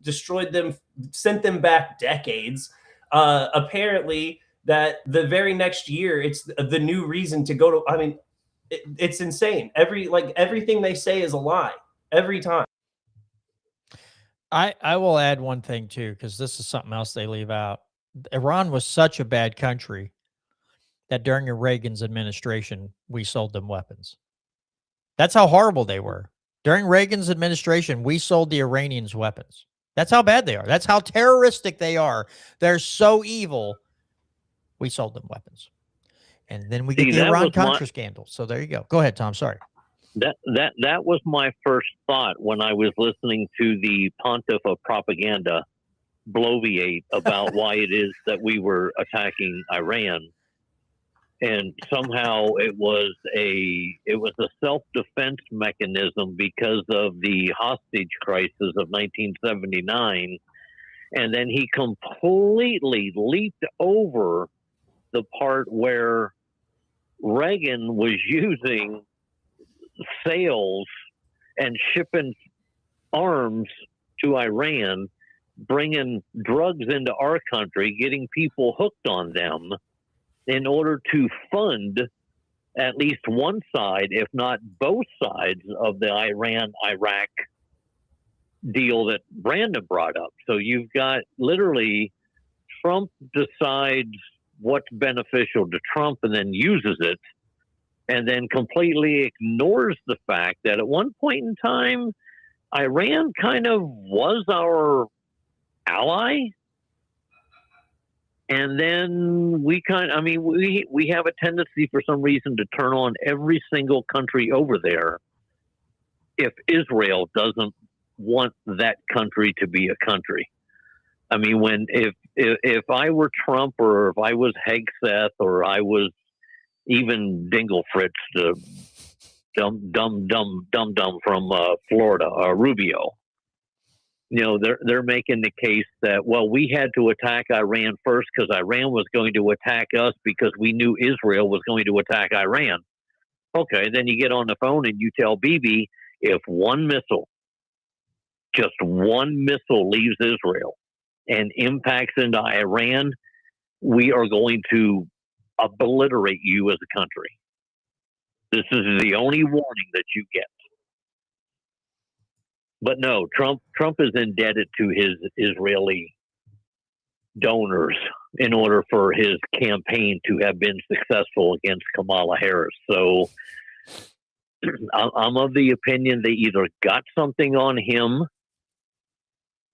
destroyed them, sent them back decades, apparently that the very next year, it's the new reason to go to, it's insane. Everything they say is a lie every time. I will add one thing too, because this is something else they leave out. Iran was such a bad country that during Reagan's administration, we sold them weapons. That's how horrible they were. During Reagan's administration, we sold the Iranians weapons. That's how bad they are. That's how terroristic they are. They're so evil. We sold them weapons. And then we get the Iran-Contra scandal. So there you go. Go ahead, Tom. Sorry. That was my first thought when I was listening to the pontiff of propaganda bloviate about why it is that we were attacking Iran. and somehow it was a self-defense mechanism because of the hostage crisis of 1979, and then he completely leaped over the part where Reagan was using sales and shipping arms to Iran, bringing drugs into our country, getting people hooked on them in order to fund at least one side, if not both sides, of the Iran-Iraq deal that Brandon brought up. So you've got literally Trump decides what's beneficial to Trump and then uses it, and then completely ignores the fact that at one point in time, Iran kind of was our ally. And then we have a tendency for some reason to turn on every single country over there if Israel doesn't want that country to be a country. I mean, if I were Trump, or if I was Hegseth, or I was even Dingle Fritz, the dumb from Florida, Rubio, they're making the case that, well, we had to attack Iran first because Iran was going to attack us because we knew Israel was going to attack Iran. Okay, then you get on the phone and you tell Bibi, if just one missile leaves Israel and impacts into Iran, we are going to obliterate you as a country. This is the only warning that you get. But no, Trump is indebted to his Israeli donors in order for his campaign to have been successful against Kamala Harris. So I'm of the opinion they either got something on him.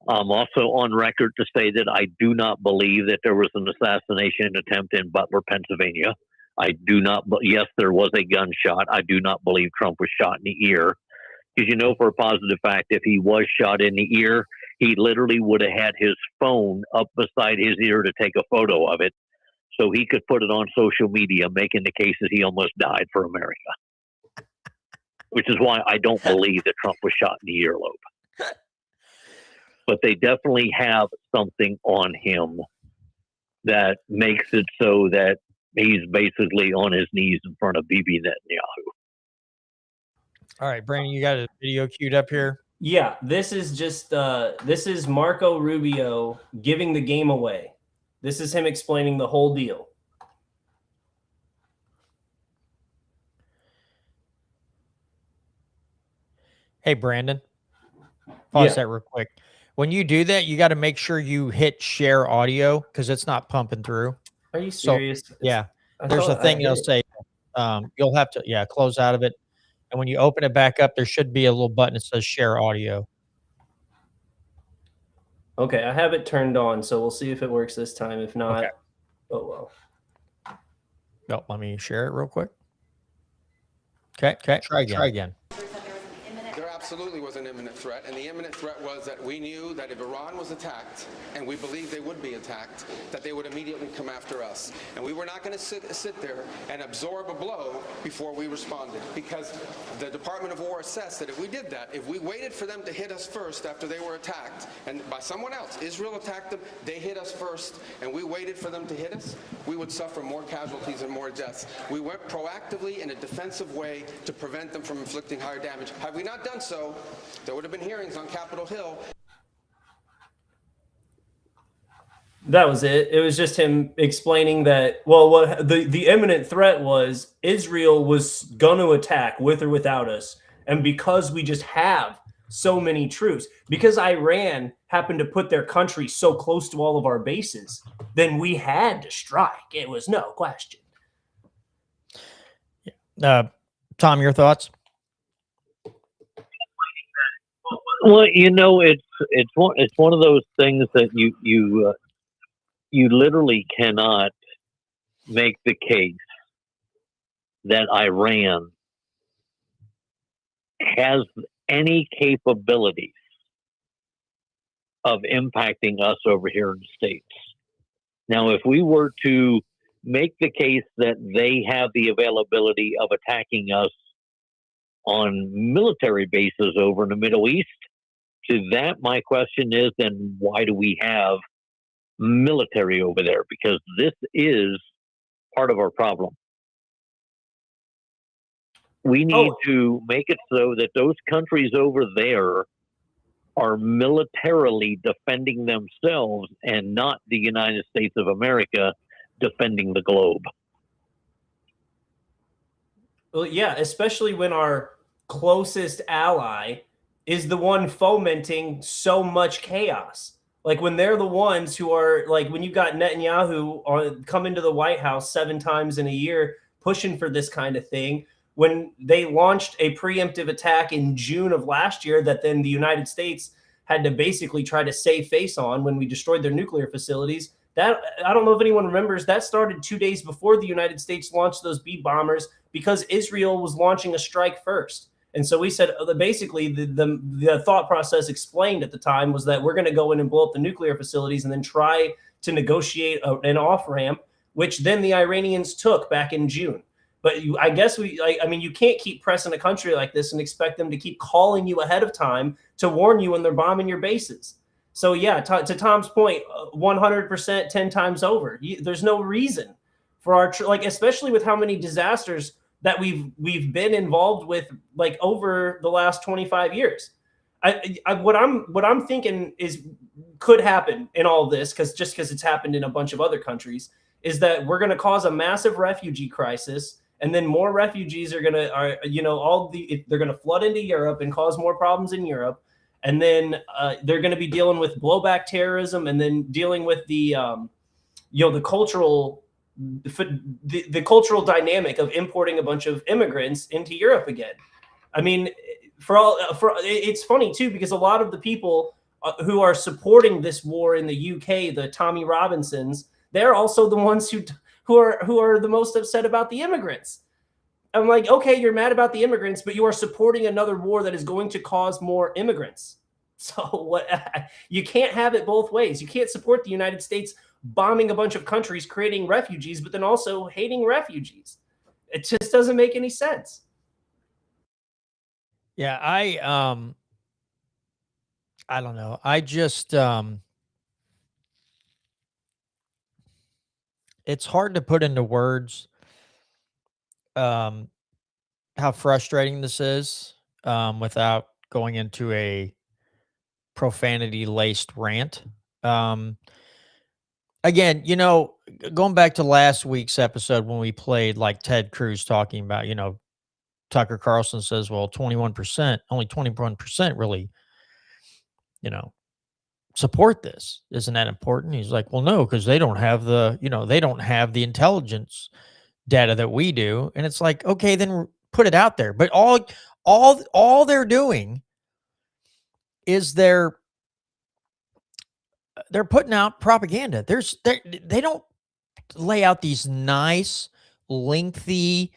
I'm also on record to say that I do not believe that there was an assassination attempt in Butler, Pennsylvania. I do not. Yes, there was a gunshot. I do not believe Trump was shot in the ear. Because for a positive fact, if he was shot in the ear, he literally would have had his phone up beside his ear to take a photo of it so he could put it on social media, making the case that he almost died for America. Which is why I don't believe that Trump was shot in the earlobe. But they definitely have something on him that makes it so that he's basically on his knees in front of Bibi Netanyahu. All right, Brandon, you got a video queued up here? Yeah, this is just this is Marco Rubio giving the game away. This is him explaining the whole deal. Hey, Brandon, pause that real quick. When you do that, you got to make sure you hit share audio because it's not pumping through. Are you serious? So, yeah, there's a thing that'll say you'll have to close out of it. And when you open it back up, there should be a little button that says share audio. Okay, I have it turned on, so we'll see if it works this time. If not, oh well. No, let me share it real quick. Okay, try again. There absolutely was an imminent threat, and the imminent threat was that we knew that if Iran was attacked, and we believed they would be attacked, that they would immediately come after us. And we were not going to sit there and absorb a blow before we responded, because the Department of War assessed that if we did that, if we waited for them to hit us first after they were attacked, and by someone else, Israel attacked them, they hit us first, and we waited for them to hit us, we would suffer more casualties and more deaths. We went proactively in a defensive way to prevent them from inflicting higher damage. Had we not done so, there would have been hearings on Capitol Hill. That was it. It was just him explaining that, well, what the imminent threat was, Israel was going to attack with or without us. And because we just have so many troops, because Iran happened to put their country so close to all of our bases, then we had to strike. It was no question. Tom, your thoughts? Well, it's one of those things that you literally cannot make the case that Iran has any capabilities of impacting us over here in the States. Now, if we were to make the case that they have the availability of attacking us on military bases over in the Middle East. To that, my question is, then why do we have military over there? Because this is part of our problem. We need to make it so that those countries over there are militarily defending themselves and not the United States of America defending the globe. Well, yeah, especially when our closest ally is the one fomenting so much chaos. Like when they're the ones who are like, when you got Netanyahu come into the White House 7 times in a year pushing for this kind of thing, when they launched a preemptive attack in June of last year that then the United States had to basically try to save face on when we destroyed their nuclear facilities. That, I don't know if anyone remembers, that started 2 days before the United States launched those B bombers because Israel was launching a strike first. And so we said basically the thought process explained at the time was that we're going to go in and blow up the nuclear facilities and then try to negotiate an off ramp, which then the Iranians took back in June. But I guess I mean, you can't keep pressing a country like this and expect them to keep calling you ahead of time to warn you when they're bombing your bases. So yeah, to Tom's point, 100%, 10 times over. There's no reason for our especially with how many disasters that we've been involved with like over the last 25 years. What I'm thinking is could happen in all this because it's happened in a bunch of other countries is that we're going to cause a massive refugee crisis. And then more refugees they're going to flood into Europe and cause more problems in Europe. And then they're going to be dealing with blowback terrorism and then dealing with the cultural dynamic of importing a bunch of immigrants into Europe again. I mean, it's funny too, because a lot of the people who are supporting this war in the UK, the Tommy Robinsons, they're also the ones who are the most upset about the immigrants. I'm like, okay, you're mad about the immigrants, but you are supporting another war that is going to cause more immigrants. So what? You can't have it both ways. You can't support the United States bombing a bunch of countries, creating refugees, but then also hating refugees. It just doesn't make any sense. Yeah, I don't know. I just it's hard to put into words how frustrating this is without going into a profanity laced rant. Again, going back to last week's episode when we played like Ted Cruz talking about, Tucker Carlson says, well, 21%, only 21% really, support this. Isn't that important? He's like, well, no, because they don't have the intelligence data that we do. And it's like, okay, then put it out there. But all they're doing is they're putting out propaganda. They don't lay out these nice, lengthy,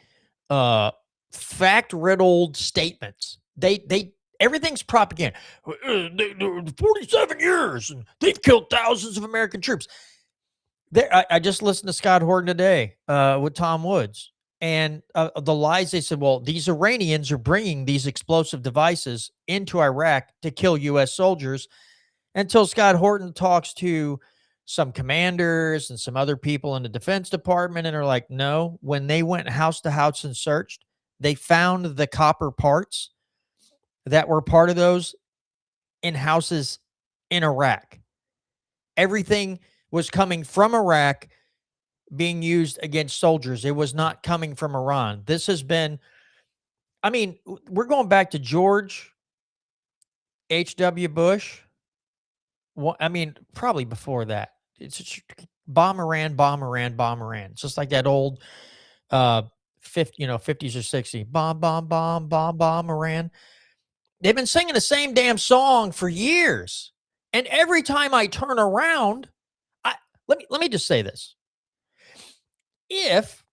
fact-riddled statements. Everything's propaganda. 47 years, and they've killed thousands of American troops. I just listened to Scott Horton today with Tom Woods, and the lies they said, well, these Iranians are bringing these explosive devices into Iraq to kill U.S. soldiers, until Scott Horton talks to some commanders and some other people in the Defense Department, and are like, no, when they went house to house and searched, they found the copper parts that were part of those in houses in Iraq. Everything was coming from Iraq being used against soldiers. It was not coming from Iran. This has been, we're going back to George H.W. Bush. Well, probably before that. It's just bomb Iran, bomb Iran, bomb Iran. It's just like that old 50s or 60s. Bomb, bomb, bomb, bomb, bomb Iran. They've been singing the same damn song for years. And every time I turn around, let me just say this. If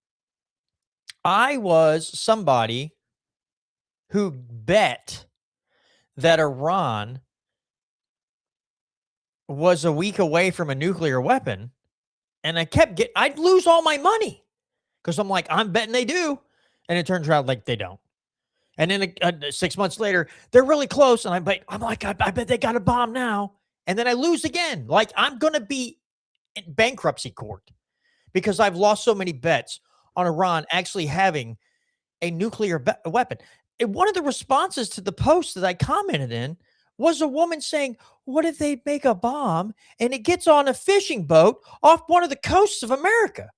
I was somebody who bet that Iran was a week away from a nuclear weapon, And I'd lose all my money because I'm like, I'm betting they do. And it turns out like they don't. And then 6 months later, they're really close. And I'm like, I bet they got a bomb now. And then I lose again. Like I'm going to be in bankruptcy court because I've lost so many bets on Iran actually having a nuclear weapon. And one of the responses to the post that I commented in was a woman saying, what if they make a bomb and it gets on a fishing boat off one of the coasts of America?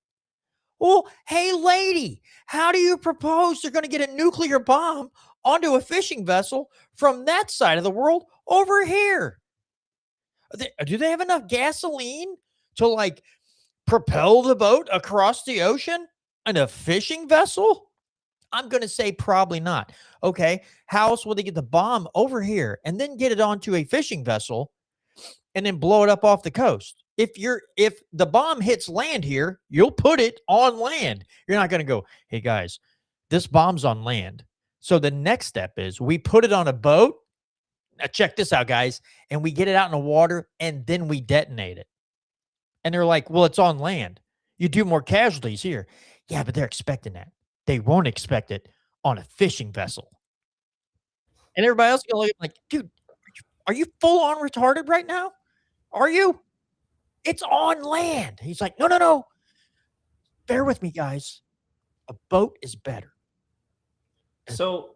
Well, hey, lady, how do you propose they're going to get a nuclear bomb onto a fishing vessel from that side of the world over here? Do they have enough gasoline to like propel the boat across the ocean in a fishing vessel? I'm going to say probably not. Okay. How else will they get the bomb over here and then get it onto a fishing vessel and then blow it up off the coast? If the bomb hits land here, you'll put it on land. You're not going to go, hey guys, this bomb's on land. So the next step is we put it on a boat. Now check this out, guys. And we get it out in the water and then we detonate it. And they're like, well, it's on land. You do more casualties here. Yeah, but they're expecting that. They won't expect it on a fishing vessel. And everybody else going to look like, dude, are you full on retarded right now? Are you? It's on land. He's like, no. Bear with me, guys. A boat is better. So,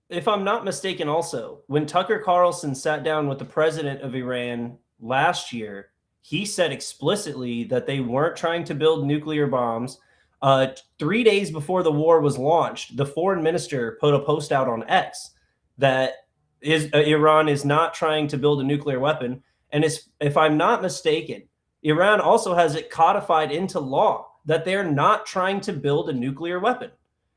if I'm not mistaken, also, when Tucker Carlson sat down with the president of Iran last year, he said explicitly that they weren't trying to build nuclear bombs. 3 days before the war was launched, the foreign minister put a post out on X that Iran is not trying to build a nuclear weapon. And if I'm not mistaken, Iran also has it codified into law that they're not trying to build a nuclear weapon.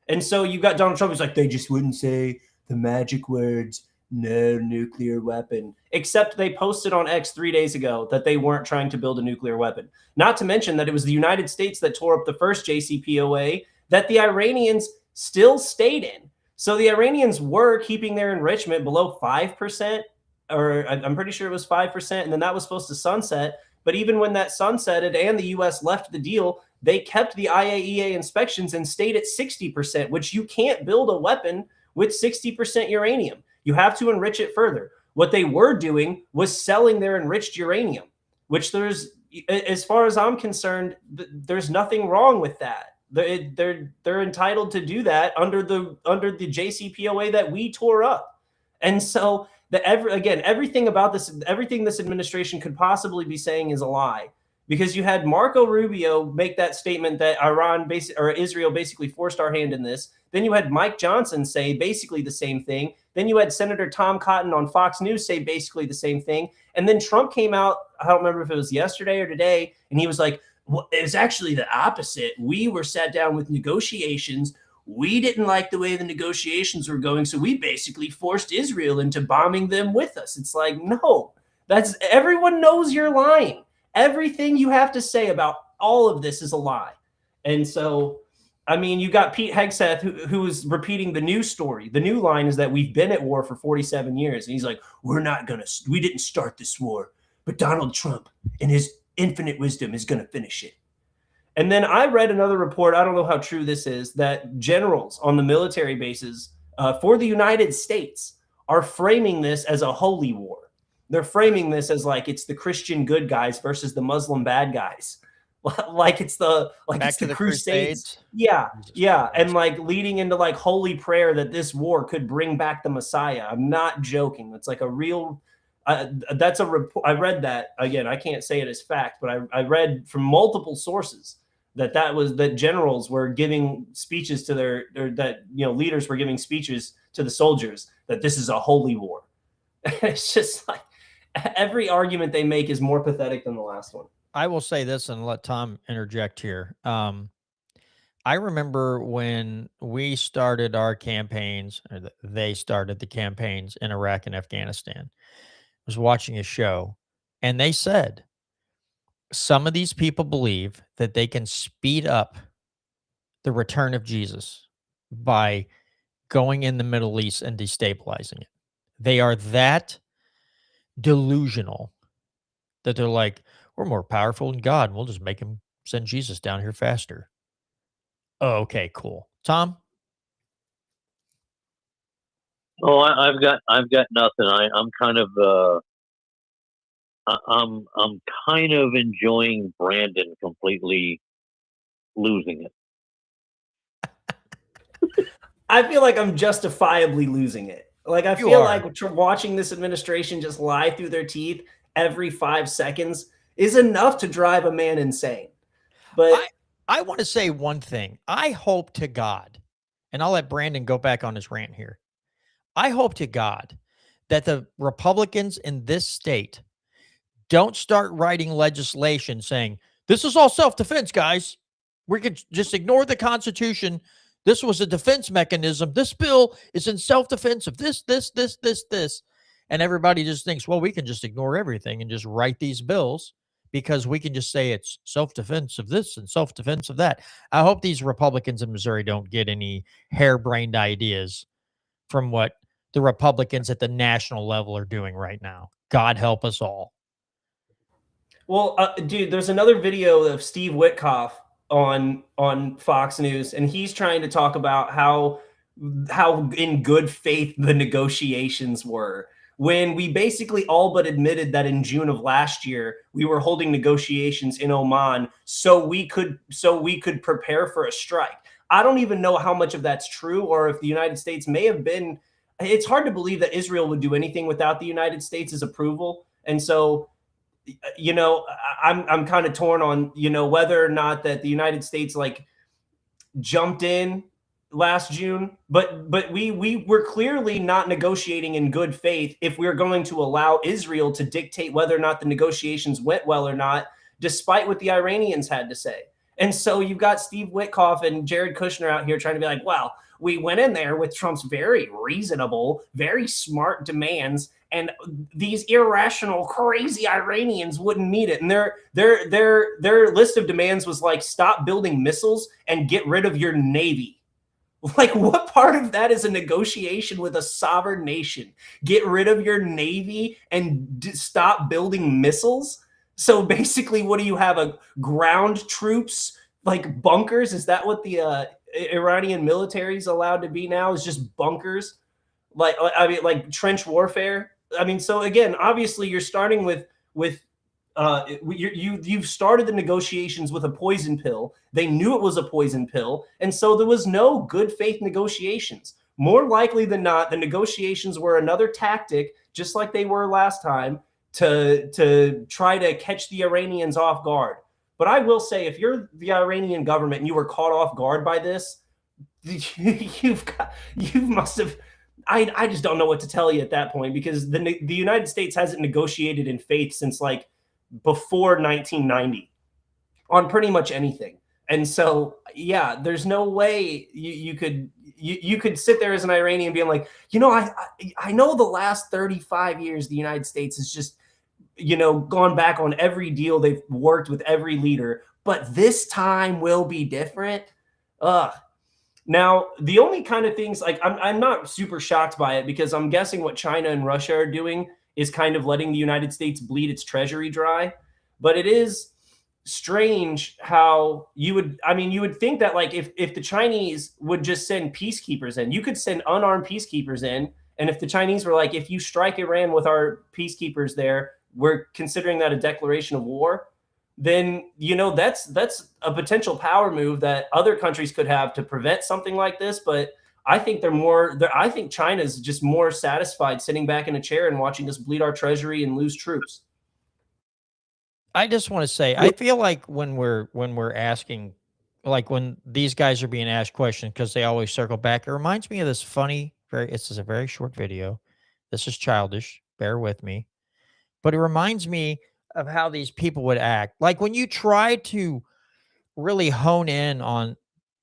And so you've got Donald Trump who's like, they just wouldn't say the magic words, no nuclear weapon, except they posted on X 3 days ago that they weren't trying to build a nuclear weapon. Not to mention that it was the United States that tore up the first JCPOA that the Iranians still stayed in. So the Iranians were keeping their enrichment below 5%, or I'm pretty sure it was 5%, and then that was supposed to sunset. But even when that sunsetted and the U.S. left the deal, they kept the IAEA inspections and stayed at 60%, which you can't build a weapon with 60% uranium. You have to enrich it further. What they were doing was selling their enriched uranium, which there's, as far as I'm concerned, there's nothing wrong with that. They're entitled to do that under the JCPOA that we tore up. And so everything about this, everything this administration could possibly be saying is a lie, because you had Marco Rubio make that statement that Israel basically forced our hand in this. Then you had Mike Johnson say basically the same thing. Then you had Senator Tom Cotton on Fox News say basically the same thing. And then Trump came out, I don't remember if it was yesterday or today, and he was like, well, it was actually the opposite. We were sat down with negotiations. We didn't like the way the negotiations were going, so we basically forced Israel into bombing them with us. It's like, no, everyone knows you're lying. Everything you have to say about all of this is a lie. And so, I mean, you got Pete Hegseth who is repeating the new story. The new line is that we've been at war for 47 years. And he's like, we didn't start this war, but Donald Trump in his infinite wisdom is going to finish it. And then I read another report, I don't know how true this is, that generals on the military bases for the United States are framing this as a holy war. They're framing this as like it's the Christian good guys versus the Muslim bad guys. Like it's the Crusades. Yeah. And like leading into like holy prayer that this war could bring back the Messiah. I'm not joking. It's like a real that's a report. I read that. Again, I can't say it as fact, but I read from multiple sources that generals were giving speeches to leaders were giving speeches to the soldiers that this is a holy war. It's just like every argument they make is more pathetic than the last one. I will say this and let Tom interject here. I remember when we started our campaigns, or they started the campaigns in Iraq and Afghanistan. I was watching a show, and they said some of these people believe that they can speed up the return of Jesus by going in the Middle East and destabilizing it. They are that delusional that they're like, We're more powerful than God, and we'll just make him send Jesus down here faster. Oh, okay, cool. Tom? Oh, I've got nothing. I'm kind of I'm kind of enjoying Brandon completely losing it. I feel like I'm justifiably losing it. Like, I You feel are. like watching this administration just lie through their teeth every 5 seconds is enough to drive a man insane. But I want to say one thing. I hope to God, and I'll let Brandon go back on his rant here. I hope to God that the Republicans in this state don't start writing legislation saying, this is all self-defense, guys. We could just ignore the Constitution. This was a defense mechanism. This bill is in self-defense of this. And everybody just thinks, well, we can just ignore everything and just write these bills because we can just say it's self-defense of this and self-defense of that. I hope these Republicans in Missouri don't get any harebrained ideas from what the Republicans at the national level are doing right now. God help us all. well, dude, there's another video of Steve Witkoff on Fox News, and he's trying to talk about how in good faith the negotiations were, when we basically all but admitted that in June of last year we were holding negotiations in Oman so we could prepare for a strike. I don't even know how much of that's true, or if the United States may have been. It's hard to believe that Israel would do anything without the United States' approval, and so, you know, I'm kind of torn on, you know, whether or not that the United States like jumped in last June, but we were clearly not negotiating in good faith if we were going to allow Israel to dictate whether or not the negotiations went well or not, despite what the Iranians had to say. And so you've got Steve Witkoff and Jared Kushner out here trying to be like, well, we went in there with Trump's very reasonable, very smart demands, and these irrational, crazy Iranians wouldn't meet it. And their list of demands was like, stop building missiles and get rid of your Navy. Like, what part of that is a negotiation with a sovereign nation? Get rid of your Navy and stop building missiles? So basically, what do you have? A ground troops, like bunkers? Is that what the Iranian military is allowed to be now? Is just bunkers? Like trench warfare? I mean, so again, obviously, you're starting with you've started the negotiations with a poison pill. They knew it was a poison pill, and so there was no good faith negotiations. More likely than not, the negotiations were another tactic, just like they were last time, to try to catch the Iranians off guard. But I will say, if you're the Iranian government and you were caught off guard by this, you must have. I just don't know what to tell you at that point, because the United States hasn't negotiated in faith since like before 1990 on pretty much anything. And so, yeah, there's no way you could sit there as an Iranian being like, you know, I know the last 35 years the United States has just, you know, gone back on every deal they've worked with every leader, but this time will be different. Ugh. Now, the only kind of things, like, I'm not super shocked by it, because I'm guessing what China and Russia are doing is kind of letting the United States bleed its treasury dry. But it is strange how you would think that, like, if the Chinese would just send peacekeepers in, you could send unarmed peacekeepers in. And if the Chinese were like, if you strike Iran with our peacekeepers there, we're considering that a declaration of war, then, you know, that's a potential power move that other countries could have to prevent something like this. But I think I think China's just more satisfied sitting back in a chair and watching us bleed our treasury and lose troops. I just want to say, I feel like when we're asking, like when these guys are being asked questions, because they always circle back, it reminds me of this funny, this is a very short video. This is childish, bear with me. But it reminds me of how these people would act. Like when you try to really hone in on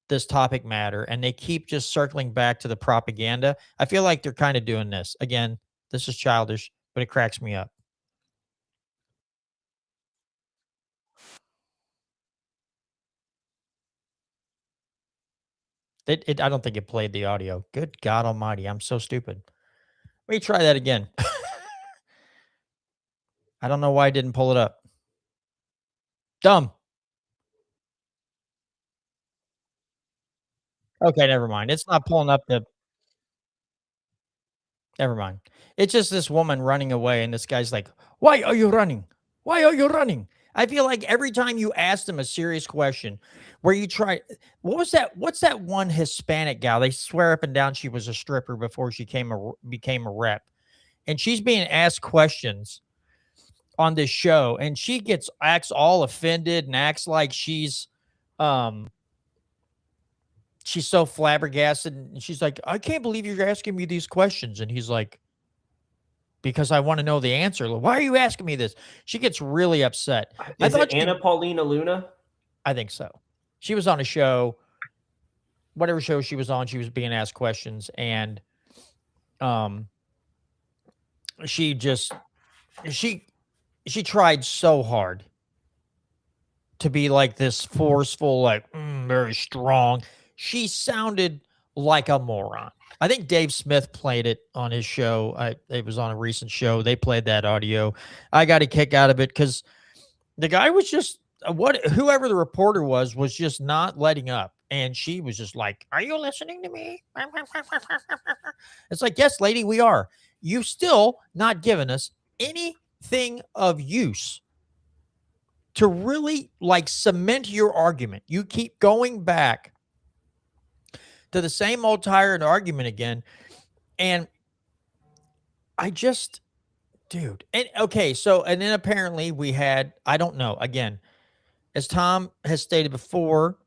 this topic matter and they keep just circling back to the propaganda, I feel like they're kind of doing this. Again, this is childish, but it cracks me up. I don't think it played the audio. Good God almighty, I'm so stupid. Let me try that again. I don't know why I didn't pull it up. Dumb. Okay, never mind. It's not pulling up the. Never mind. It's just this woman running away, and this guy's like, "Why are you running? Why are you running?" I feel like every time you asked him a serious question, where you try, what was that? What's that one Hispanic gal? They swear up and down she was a stripper before she became a rep, and she's being asked questions on this show, and she acts all offended and acts like um she's so flabbergasted, and she's like, "I can't believe you're asking me these questions," and he's like, "Because I want to know the answer. Why are you asking me this?" She gets really upset. Is it Anna Paulina Luna? I think so. She was on a show, whatever show she was on, she was being asked questions, and she just she tried so hard to be like this forceful, like very strong. She sounded like a moron. I think Dave Smith played it on his show. It was on a recent show. They played that audio. I got a kick out of it because the guy was just whoever the reporter was just not letting up. And she was just like, "Are you listening to me?" It's like, "Yes, lady, we are. You still not giving us anything of use to really like cement your argument. You keep going back to the same old tired argument again." And I just, dude. And okay, so and then apparently we had, I don't know, again, as Tom has stated before,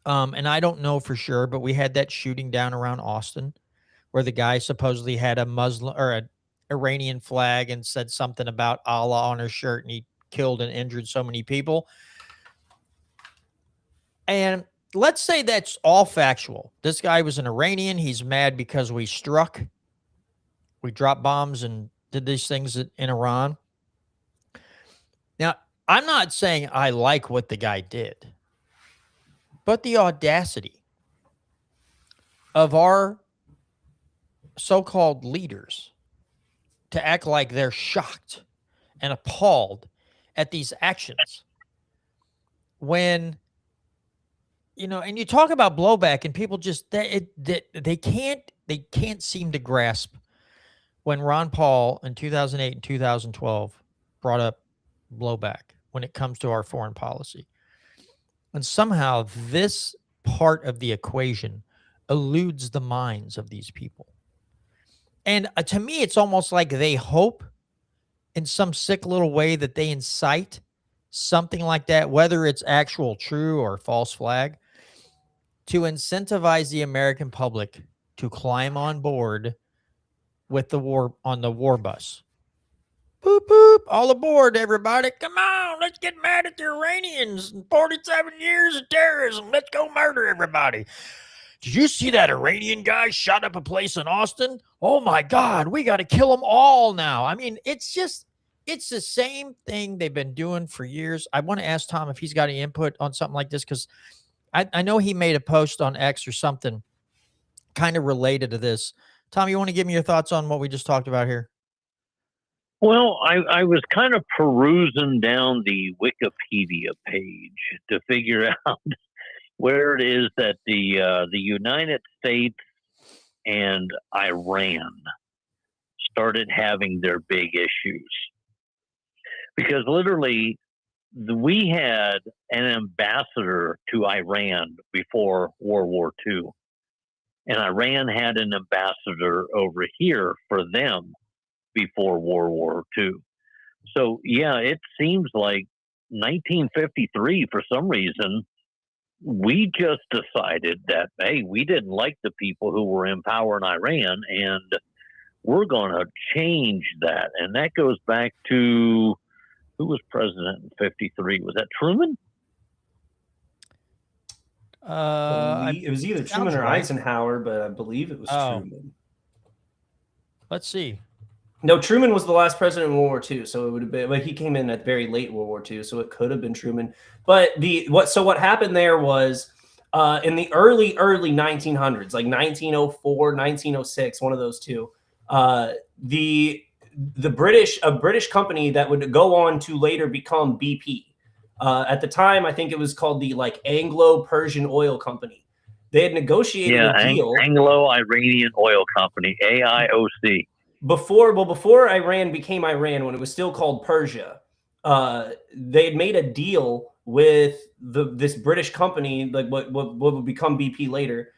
and I don't know for sure, but we had that shooting down around Austin where the guy supposedly had a Muslim or an Iranian flag and said something about Allah on his shirt, and he killed and injured so many people. And let's say that's all factual. This guy was an Iranian. He's mad because we dropped bombs and did these things in Iran. Now, I'm not saying I like what the guy did, but the audacity of our so-called leaders to act like they're shocked and appalled at these actions when, and you talk about blowback and people just, they can't seem to grasp when Ron Paul in 2008 and 2012 brought up blowback when it comes to our foreign policy. And somehow this part of the equation eludes the minds of these people. And to me, it's almost like they hope in some sick little way that they incite something like that, whether it's actual true or false flag, to incentivize the American public to climb on board with the war on the war bus. Boop, boop, all aboard, everybody. Come on, let's get mad at the Iranians. 47 years of terrorism. Let's go murder everybody. Did you see that Iranian guy shot up a place in Austin? Oh my God, we got to kill them all now. I mean, it's the same thing they've been doing for years. I want to ask Tom if he's got any input on something like this, because I know he made a post on X or something kind of related to this. Tom, you want to give me your thoughts on what we just talked about here? Well, I was kind of perusing down the Wikipedia page to figure out where it is that the United States and Iran started having their big issues. Because literally, we had an ambassador to Iran before World War II. And Iran had an ambassador over here for them before World War II. So, yeah, it seems like 1953, for some reason, we just decided that, hey, we didn't like the people who were in power in Iran, and we're going to change that. And that goes back to, who was president in 53? Was that Truman? It was either Truman or Eisenhower, but I believe it was Truman. Let's see. No, Truman was the last president in World War II, so it would have been. But he came in at very late World War II, so it could have been Truman. But what happened there was in the early 1900s, like 1904, 1906, one of those two. The British company that would go on to later become BP At the time, I think it was called the like Anglo-Persian Oil Company. They had negotiated a deal. Anglo-Iranian Oil Company, AIOC. Before Iran became Iran, when it was still called Persia, they had made a deal with this British company, like what would become BP later,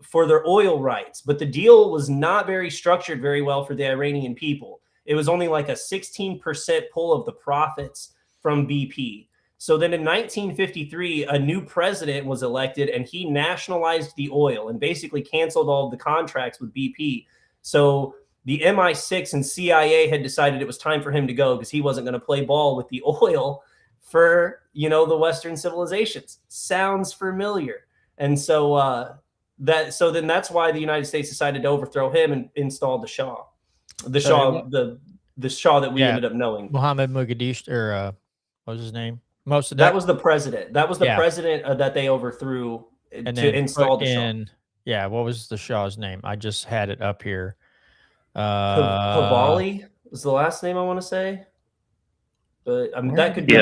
for their oil rights. But the deal was not very structured very well for the Iranian people. It was only like a 16% pull of the profits from BP. So then in 1953, a new president was elected, and he nationalized the oil and basically canceled all of the contracts with BP. So the MI6 and CIA had decided it was time for him to go because he wasn't going to play ball with the oil for, the Western civilizations. Sounds familiar. And so then that's why the United States decided to overthrow him and install the Shah. The Shah that we ended up knowing. Mohammed Mogadishu, or what was his name? That was the president. That was the president that they overthrew to install the Shah. Yeah, what was the Shah's name? I just had it up here. Pahlavi was the last name I want to say, but that could be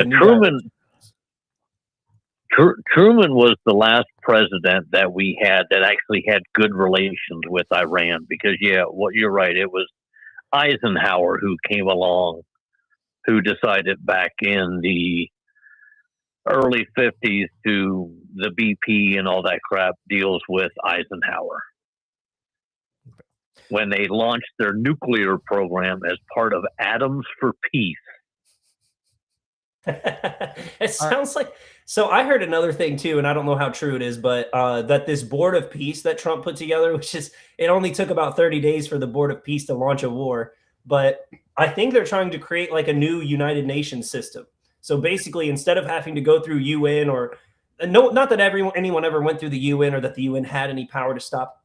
Truman was the last president that we had that actually had good relations with Iran, because you're right, it was Eisenhower who came along, who decided back in the early 50s to the BP and all that crap deals with Eisenhower, when they launched their nuclear program as part of Atoms for Peace. It sounds like, so I heard another thing too, and I don't know how true it is, but that this Board of Peace that Trump put together, it only took about 30 days for the Board of Peace to launch a war. But I think they're trying to create like a new United Nations system. So basically, instead of having to go through UN not that anyone ever went through the UN or that the UN had any power to stop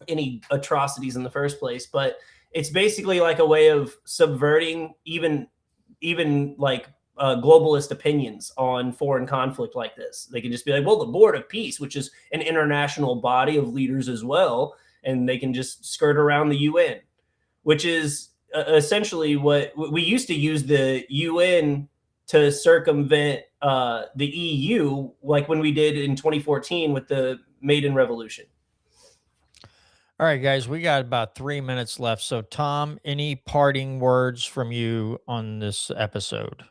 any atrocities in the first place, but it's basically like a way of subverting even like globalist opinions on foreign conflict like this. They can just be like, well, the Board of Peace, which is an international body of leaders as well, and they can just skirt around the UN, which is essentially what we used to use the UN to circumvent the EU, like when we did in 2014 with the Maidan Revolution. All right, guys, we got about 3 minutes left. So, Tom, any parting words from you on this episode?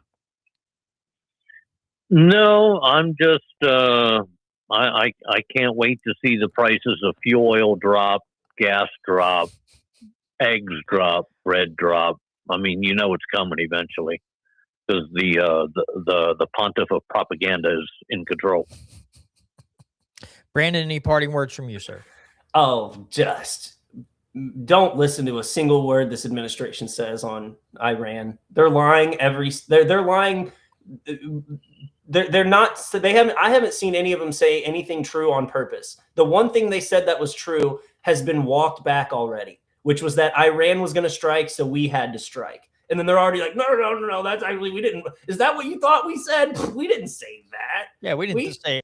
No, I'm just, I can't wait to see the prices of fuel oil drop, gas drop, eggs drop, bread drop. I mean, it's coming eventually, because the pontiff of propaganda is in control. Brandon, any parting words from you, sir? Oh, just don't listen to a single word this administration says on Iran. They're lying they're lying. They're not, I haven't seen any of them say anything true on purpose. The one thing they said that was true has been walked back already, which was that Iran was going to strike, so we had to strike. And then they're already like, no, that's actually, we didn't. Is that what you thought we said? We didn't say that. Yeah, we didn't say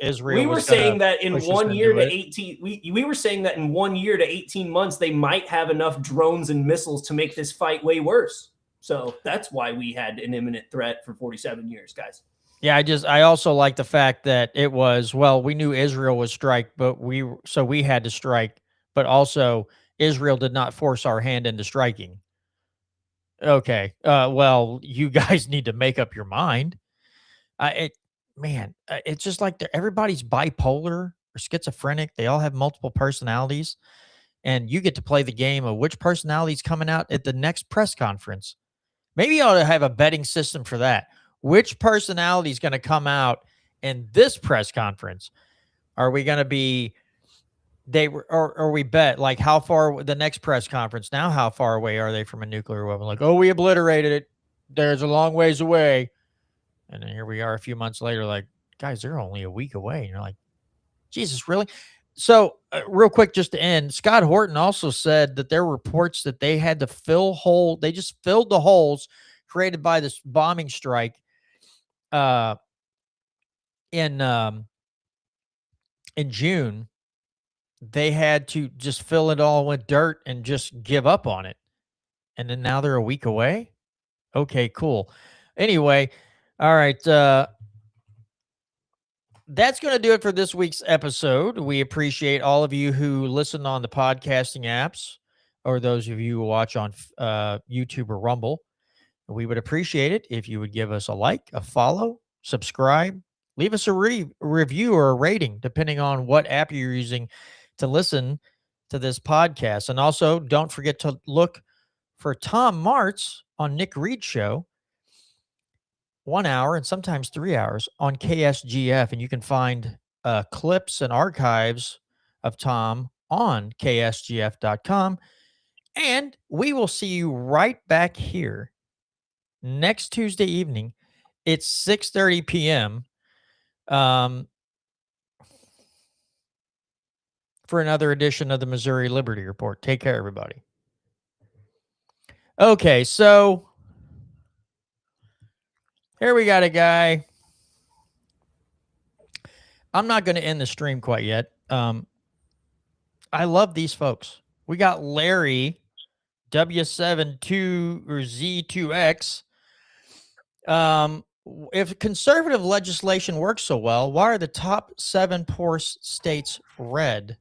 Israel. We were saying that in 1 year to 18. We were saying that in 1 year to 18 months, they might have enough drones and missiles to make this fight way worse. So that's why we had an imminent threat for 47 years, guys. Yeah, I also like the fact that it was, well, we knew Israel would strike, so we had to strike, but also Israel did not force our hand into striking. Okay, well, you guys need to make up your mind. It's just like everybody's bipolar or schizophrenic. They all have multiple personalities, and you get to play the game of which personality is coming out at the next press conference. Maybe you ought to have a betting system for that. Which personality is going to come out in this press conference? Are we going to be or we bet like how far the next press conference now? How far away are they from a nuclear weapon? Like, oh, we obliterated it. There's a long ways away. And then here we are a few months later, like, guys, they're only a week away. And you're like, Jesus, really? So real quick, just to end, Scott Horton also said that there were reports that they had to they just filled the holes created by this bombing strike in June. They had to just fill it all with dirt and just give up on it. And then now they're a week away. Okay, cool. Anyway, All right. That's going to do it for this week's episode. We appreciate all of you who listen on the podcasting apps or those of you who watch on YouTube or Rumble. We would appreciate it if you would give us a like, a follow, subscribe, leave us a review or a rating, depending on what app you're using to listen to this podcast. And also, don't forget to look for Tom Martz on Nick Reed's show, 1 hour and sometimes 3 hours on KSGF. And you can find clips and archives of Tom on ksgf.com. And we will see you right back here next Tuesday evening. It's 6:30 p.m. For another edition of the Missouri Liberty Report. Take care, everybody. Okay, so here we got a guy. I'm not going to end the stream quite yet. I love these folks. We got Larry W72 or Z2X. If conservative legislation works so well, why are the top 7 poorest states red?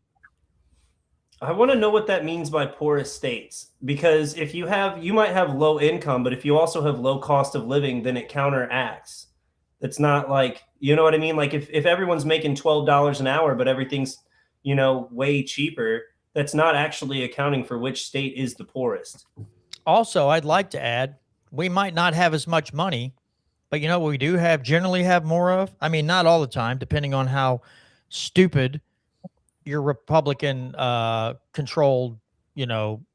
I want to know what that means by poorest states, because if you might have low income, but if you also have low cost of living, then it counteracts. It's not like, you know what I mean? Like if everyone's making $12 an hour, but everything's, way cheaper, that's not actually accounting for which state is the poorest. Also, I'd like to add, we might not have as much money, but what we do generally have more of? I mean, not all the time, depending on how stupid your Republican controlled,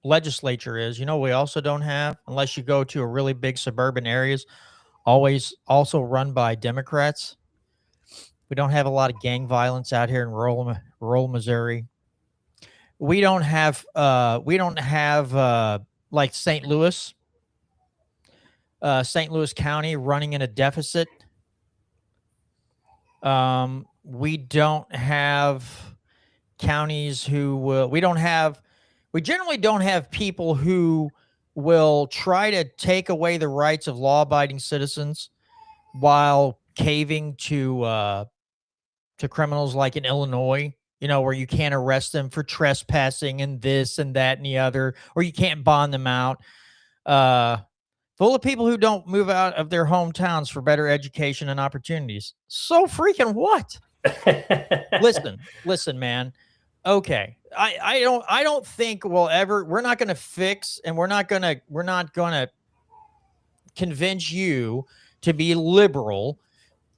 legislature is. We also don't have, unless you go to a really big suburban areas, always also run by Democrats. We don't have a lot of gang violence out here in rural Missouri. We don't have like St. Louis County running in a deficit. We don't have counties we generally don't have people who will try to take away the rights of law-abiding citizens while caving to criminals like in Illinois, where you can't arrest them for trespassing and this and that and the other, or you can't bond them out. Full of people who don't move out of their hometowns for better education and opportunities. So freaking what? Listen, man. Okay. I don't think we're not going to fix, and we're not going to convince you to be liberal.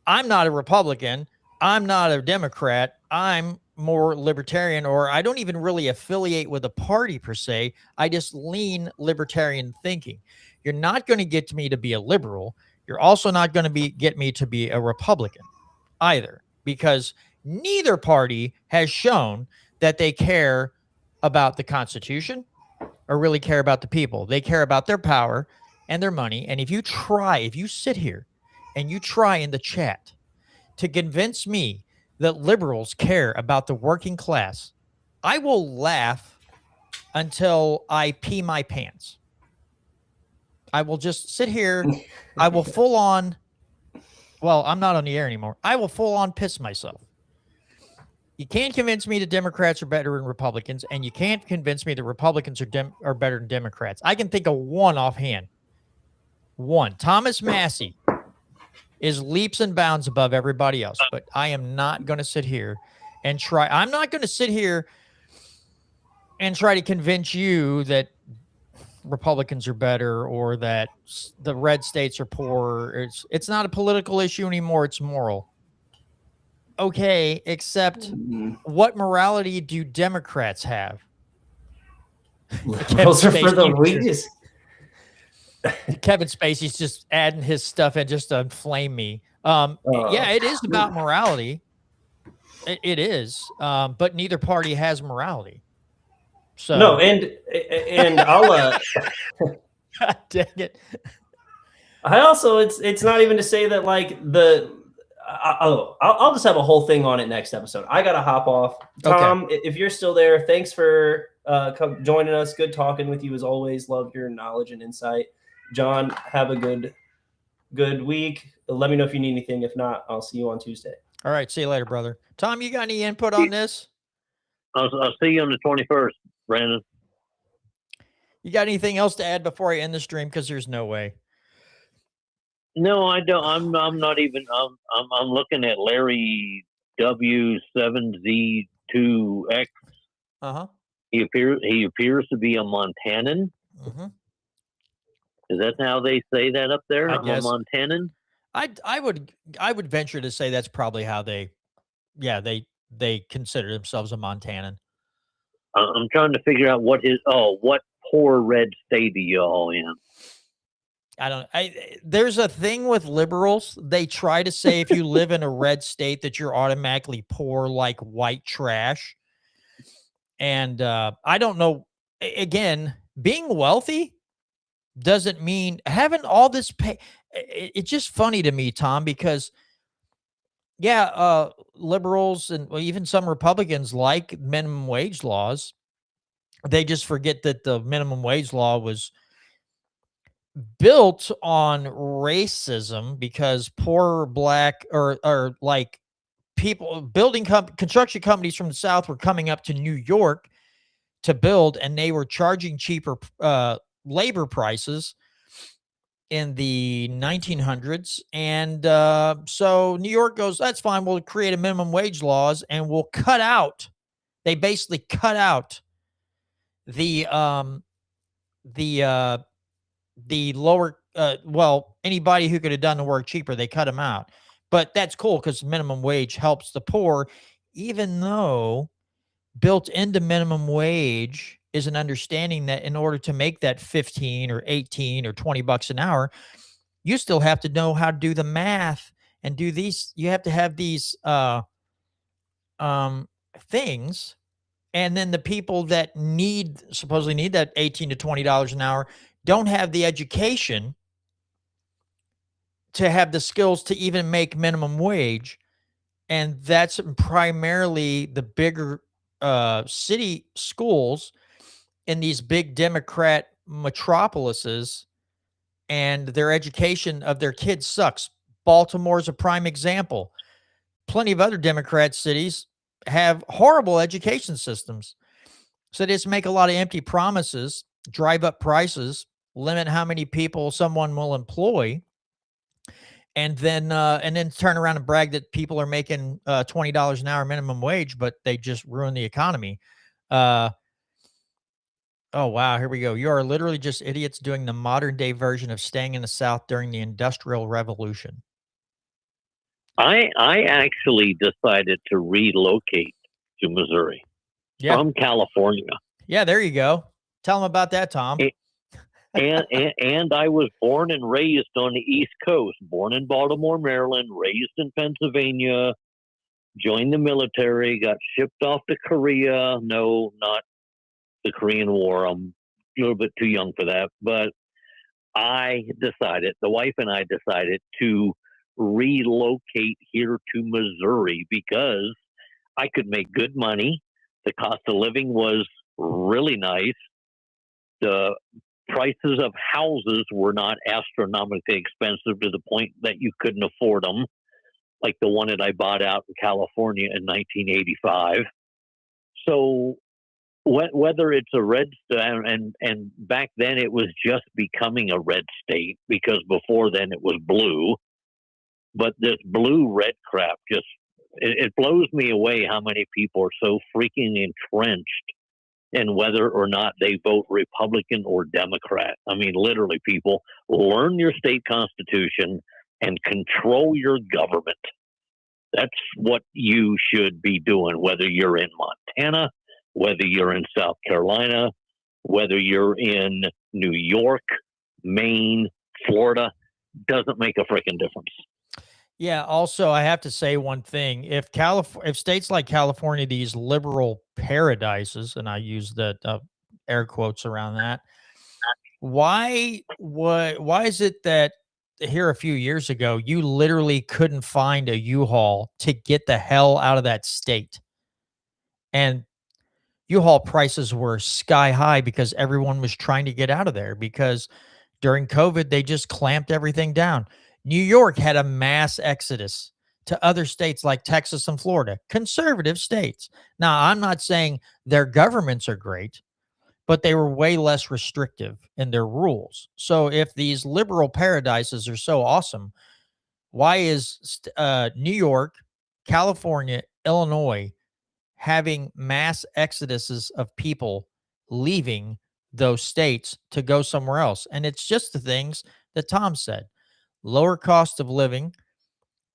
I'm not a Republican. I'm not a Democrat. I'm more libertarian, or I don't even really affiliate with a party per se. I just lean libertarian thinking. You're not going to get me to be a liberal. You're also not going to get me to be a Republican either, because neither party has shown that they care about the Constitution or really care about the people. They care about their power and their money. And if you sit here and you try in the chat to convince me that liberals care about the working class, I will laugh until I pee my pants. I will just sit here. I will full on. Well, I'm not on the air anymore. I will full on piss myself. You can't convince me that Democrats are better than Republicans, and you can't convince me that Republicans are better than Democrats. I can think of one offhand. One. Thomas Massey is leaps and bounds above everybody else, but I am not going to sit here and try. I'm not going to sit here and try to convince you that Republicans are better or that the red states are poor. It's not a political issue anymore. It's moral. Okay, except what morality do Democrats have? Those are for the weakest. Kevin Spacey's just adding his stuff in just to inflame me. Yeah, it is about morality. It is, but neither party has morality. So no, and I'll God dang it. I also it's not even to say that like I'll just have a whole thing on it next episode. I gotta hop off. Tom, if you're still there, thanks for joining us. Good talking with you as always. Love your knowledge and insight. John, have a good good week. Let me know if you need anything. If not, I'll see you on Tuesday. All right. See you later, brother. Tom, you got any input on this? I'll see you on the 21st, Brandon. You got anything else to add before I end the stream? Because there's no way. No, I don't. I'm not even. I'm looking at Larry W7Z2X. He appears to be a Montanan. Mm-hmm. Is that how they say that up there? I guess. A Montanan. I would venture to say that's probably how they consider themselves a Montanan. I'm trying to figure out what poor red state are y'all in? There's a thing with liberals. They try to say if you live in a red state that you're automatically poor, like white trash. And I don't know. Again, being wealthy doesn't mean having all this pay. It's just funny to me, Tom, because liberals and even some Republicans like minimum wage laws. They just forget that the minimum wage law was built on racism because poor black or like people construction companies from the South were coming up to New York to build, and they were charging cheaper labor prices in the 1900s. And so New York goes, that's fine. We'll create a minimum wage laws and we'll cut out. They basically cut out the lower, anybody who could have done the work cheaper, they cut them out. But that's cool because minimum wage helps the poor, even though built into minimum wage is an understanding that in order to make that 15 or 18 or 20 bucks an hour, you still have to know how to do the math and do these. You have to have these things. And then the people that supposedly need that $18 to $20 an hour don't have the education to have the skills to even make minimum wage. And that's primarily the bigger city schools in these big Democrat metropolises, and their education of their kids sucks. Baltimore's a prime example. Plenty of other Democrat cities have horrible education systems. So they just make a lot of empty promises, drive up prices, limit how many people someone will employ, and then turn around and brag that people are making $20 an hour minimum wage, but they just ruin the economy. Oh, wow. Here we go. You are literally just idiots doing the modern day version of staying in the South during the Industrial Revolution. I actually decided to relocate to Missouri from California. Yeah, there you go. Tell them about that, Tom. And I was born and raised on the East Coast, born in Baltimore, Maryland, raised in Pennsylvania, joined the military, got shipped off to Korea. No, not the Korean War. I'm a little bit too young for that. But the wife and I decided to relocate here to Missouri because I could make good money. The cost of living was really nice. The prices of houses were not astronomically expensive to the point that you couldn't afford them, like the one that I bought out in California in 1985. So whether it's a red state, and back then it was just becoming a red state because before then it was blue. But this blue-red crap just, it blows me away how many people are so freaking entrenched in whether or not they vote Republican or Democrat. I mean, literally, people, learn your state constitution and control your government. That's what you should be doing, whether you're in Montana, whether you're in South Carolina, whether you're in New York, Maine, Florida, doesn't make a freaking difference. Yeah. Also, I have to say one thing: if states like California, these liberal paradises, and I use the air quotes around that, why is it that here a few years ago you literally couldn't find a U-Haul to get the hell out of that state, and U-Haul prices were sky high because everyone was trying to get out of there because during COVID they just clamped everything down. New York had a mass exodus to other states like Texas and Florida, conservative states. Now, I'm not saying their governments are great, but they were way less restrictive in their rules. So if these liberal paradises are so awesome, why is New York, California, Illinois having mass exoduses of people leaving those states to go somewhere else? And it's just the things that Tom said. Lower cost of living,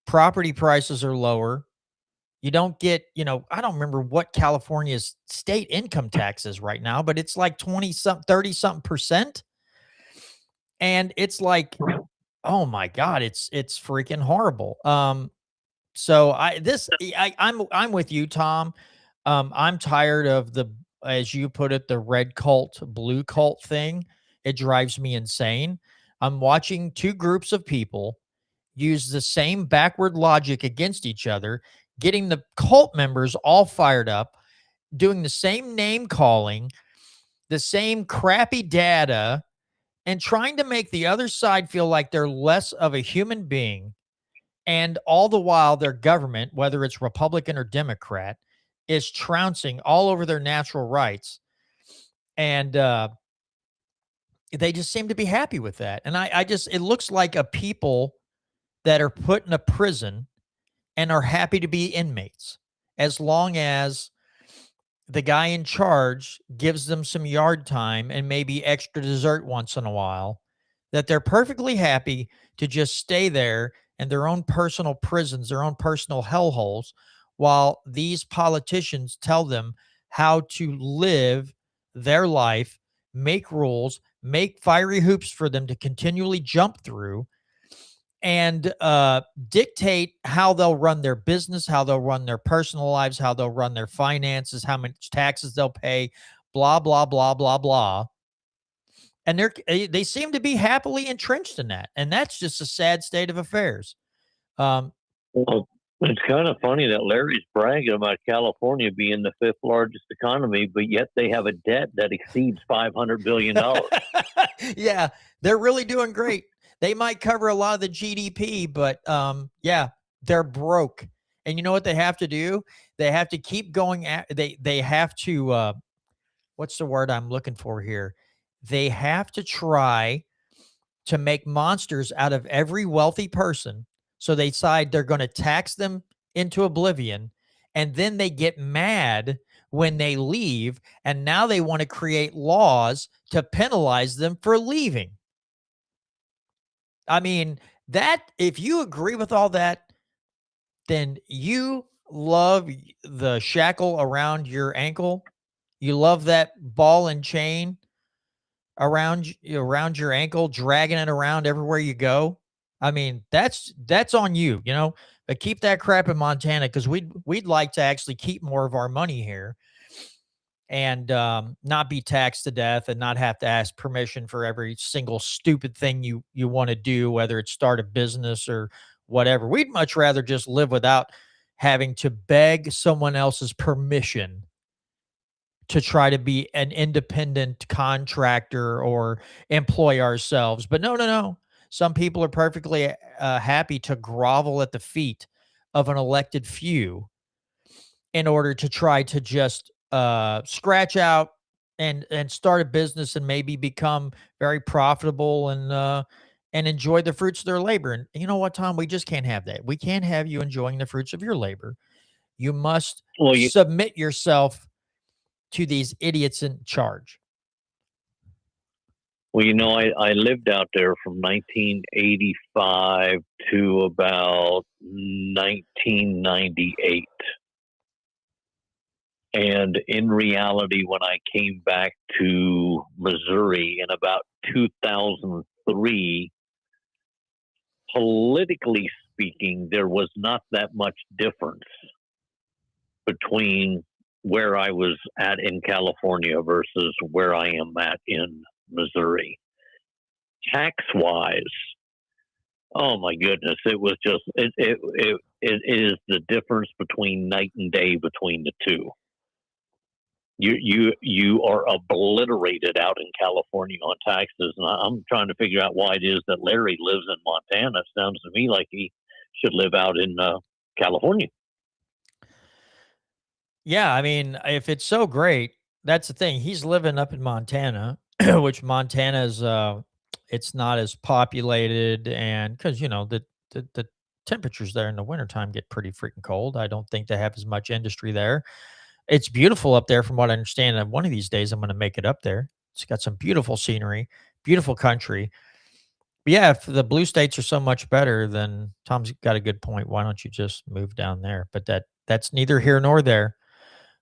property prices are lower. You don't get, I don't remember what California's state income tax is right now, but it's like 20 something, 30 something percent. And it's like, oh my God, it's freaking horrible. So I'm with you, Tom. I'm tired of as you put it, the red cult, blue cult thing. It drives me insane. I'm watching two groups of people use the same backward logic against each other, getting the cult members all fired up, doing the same name calling, the same crappy data, and trying to make the other side feel like they're less of a human being. And all the while, their government, whether it's Republican or Democrat, is trouncing all over their natural rights. And they just seem to be happy with that. And it looks like a people that are put in a prison and are happy to be inmates, as long as the guy in charge gives them some yard time and maybe extra dessert once in a while, that they're perfectly happy to just stay there in their own personal prisons, their own personal hellholes, while these politicians tell them how to live their life, make rules, make fiery hoops for them to continually jump through, and dictate how they'll run their business, how they'll run their personal lives, how they'll run their finances, how much taxes they'll pay, blah, blah, blah, blah, blah. And they seem to be happily entrenched in that. And that's just a sad state of affairs. Well, it's kind of funny that Larry's bragging about California being the fifth largest economy, but yet they have a debt that exceeds $500 billion. Yeah, they're really doing great. They might cover a lot of the GDP, but yeah, they're broke. And you know what they have to do? They have to keep going they have to what's the word I'm looking for here? They have to try to make monsters out of every wealthy person. So they decide they're going to tax them into oblivion, and then they get mad when they leave, and now they want to create laws to penalize them for leaving. I mean, if you agree with all that, then you love the shackle around your ankle. You love that ball and chain around your ankle, dragging it around everywhere you go. I mean, that's on you, but keep that crap in Montana, because we'd like to actually keep more of our money here and not be taxed to death and not have to ask permission for every single stupid thing you want to do, whether it's start a business or whatever. We'd much rather just live without having to beg someone else's permission to try to be an independent contractor or employ ourselves. But no. Some people are perfectly happy to grovel at the feet of an elected few in order to try to just scratch out and start a business and maybe become very profitable and enjoy the fruits of their labor. And you know what, Tom? We just can't have that. We can't have you enjoying the fruits of your labor. You must submit yourself to these idiots in charge. Well, I lived out there from 1985 to about 1998. And in reality, when I came back to Missouri in about 2003, politically speaking, there was not that much difference between where I was at in California versus where I am at in Missouri. Tax-wise, oh my goodness, it was just it is the difference between night and day between the two. you are obliterated out in California on taxes. And I'm trying to figure out why it is that Larry lives in Montana. It sounds to me like he should live out in California. Yeah, I mean, if it's so great, that's the thing. He's living up in Montana, which Montana's it's not as populated, and because the temperatures there in the wintertime get pretty freaking cold. I don't think they have as much industry there. It's beautiful up there from what I understand, and one of these days I'm going to make it up there. It's got some beautiful scenery, beautiful country. But yeah, if the blue states are so much better, then Tom's got a good point. Why don't you just move down there? But that's neither here nor there.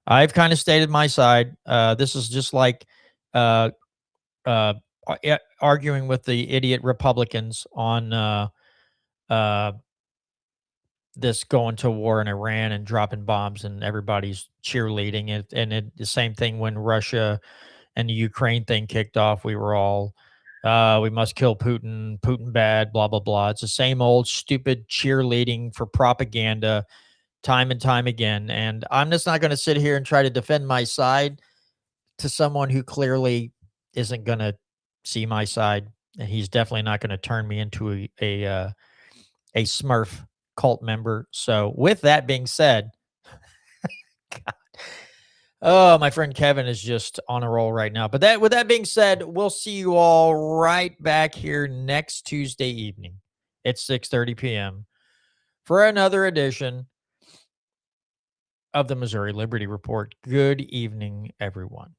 I've kind of stated my side. This is just like uh, arguing with the idiot Republicans on uh, this going to war in Iran and dropping bombs, and everybody's cheerleading it. And the same thing when Russia and the Ukraine thing kicked off. We were all, we must kill Putin, Putin bad, blah, blah, blah. It's the same old stupid cheerleading for propaganda time and time again. And I'm just not going to sit here and try to defend my side to someone who clearly isn't going to see my side. And he's definitely not going to turn me into a Smurf cult member. So with that being said, God, oh, my friend Kevin is just on a roll right now. But with that being said, we'll see you all right back here next Tuesday evening at 6:30 p.m. for another edition of the Missouri Liberty Report. Good evening, everyone.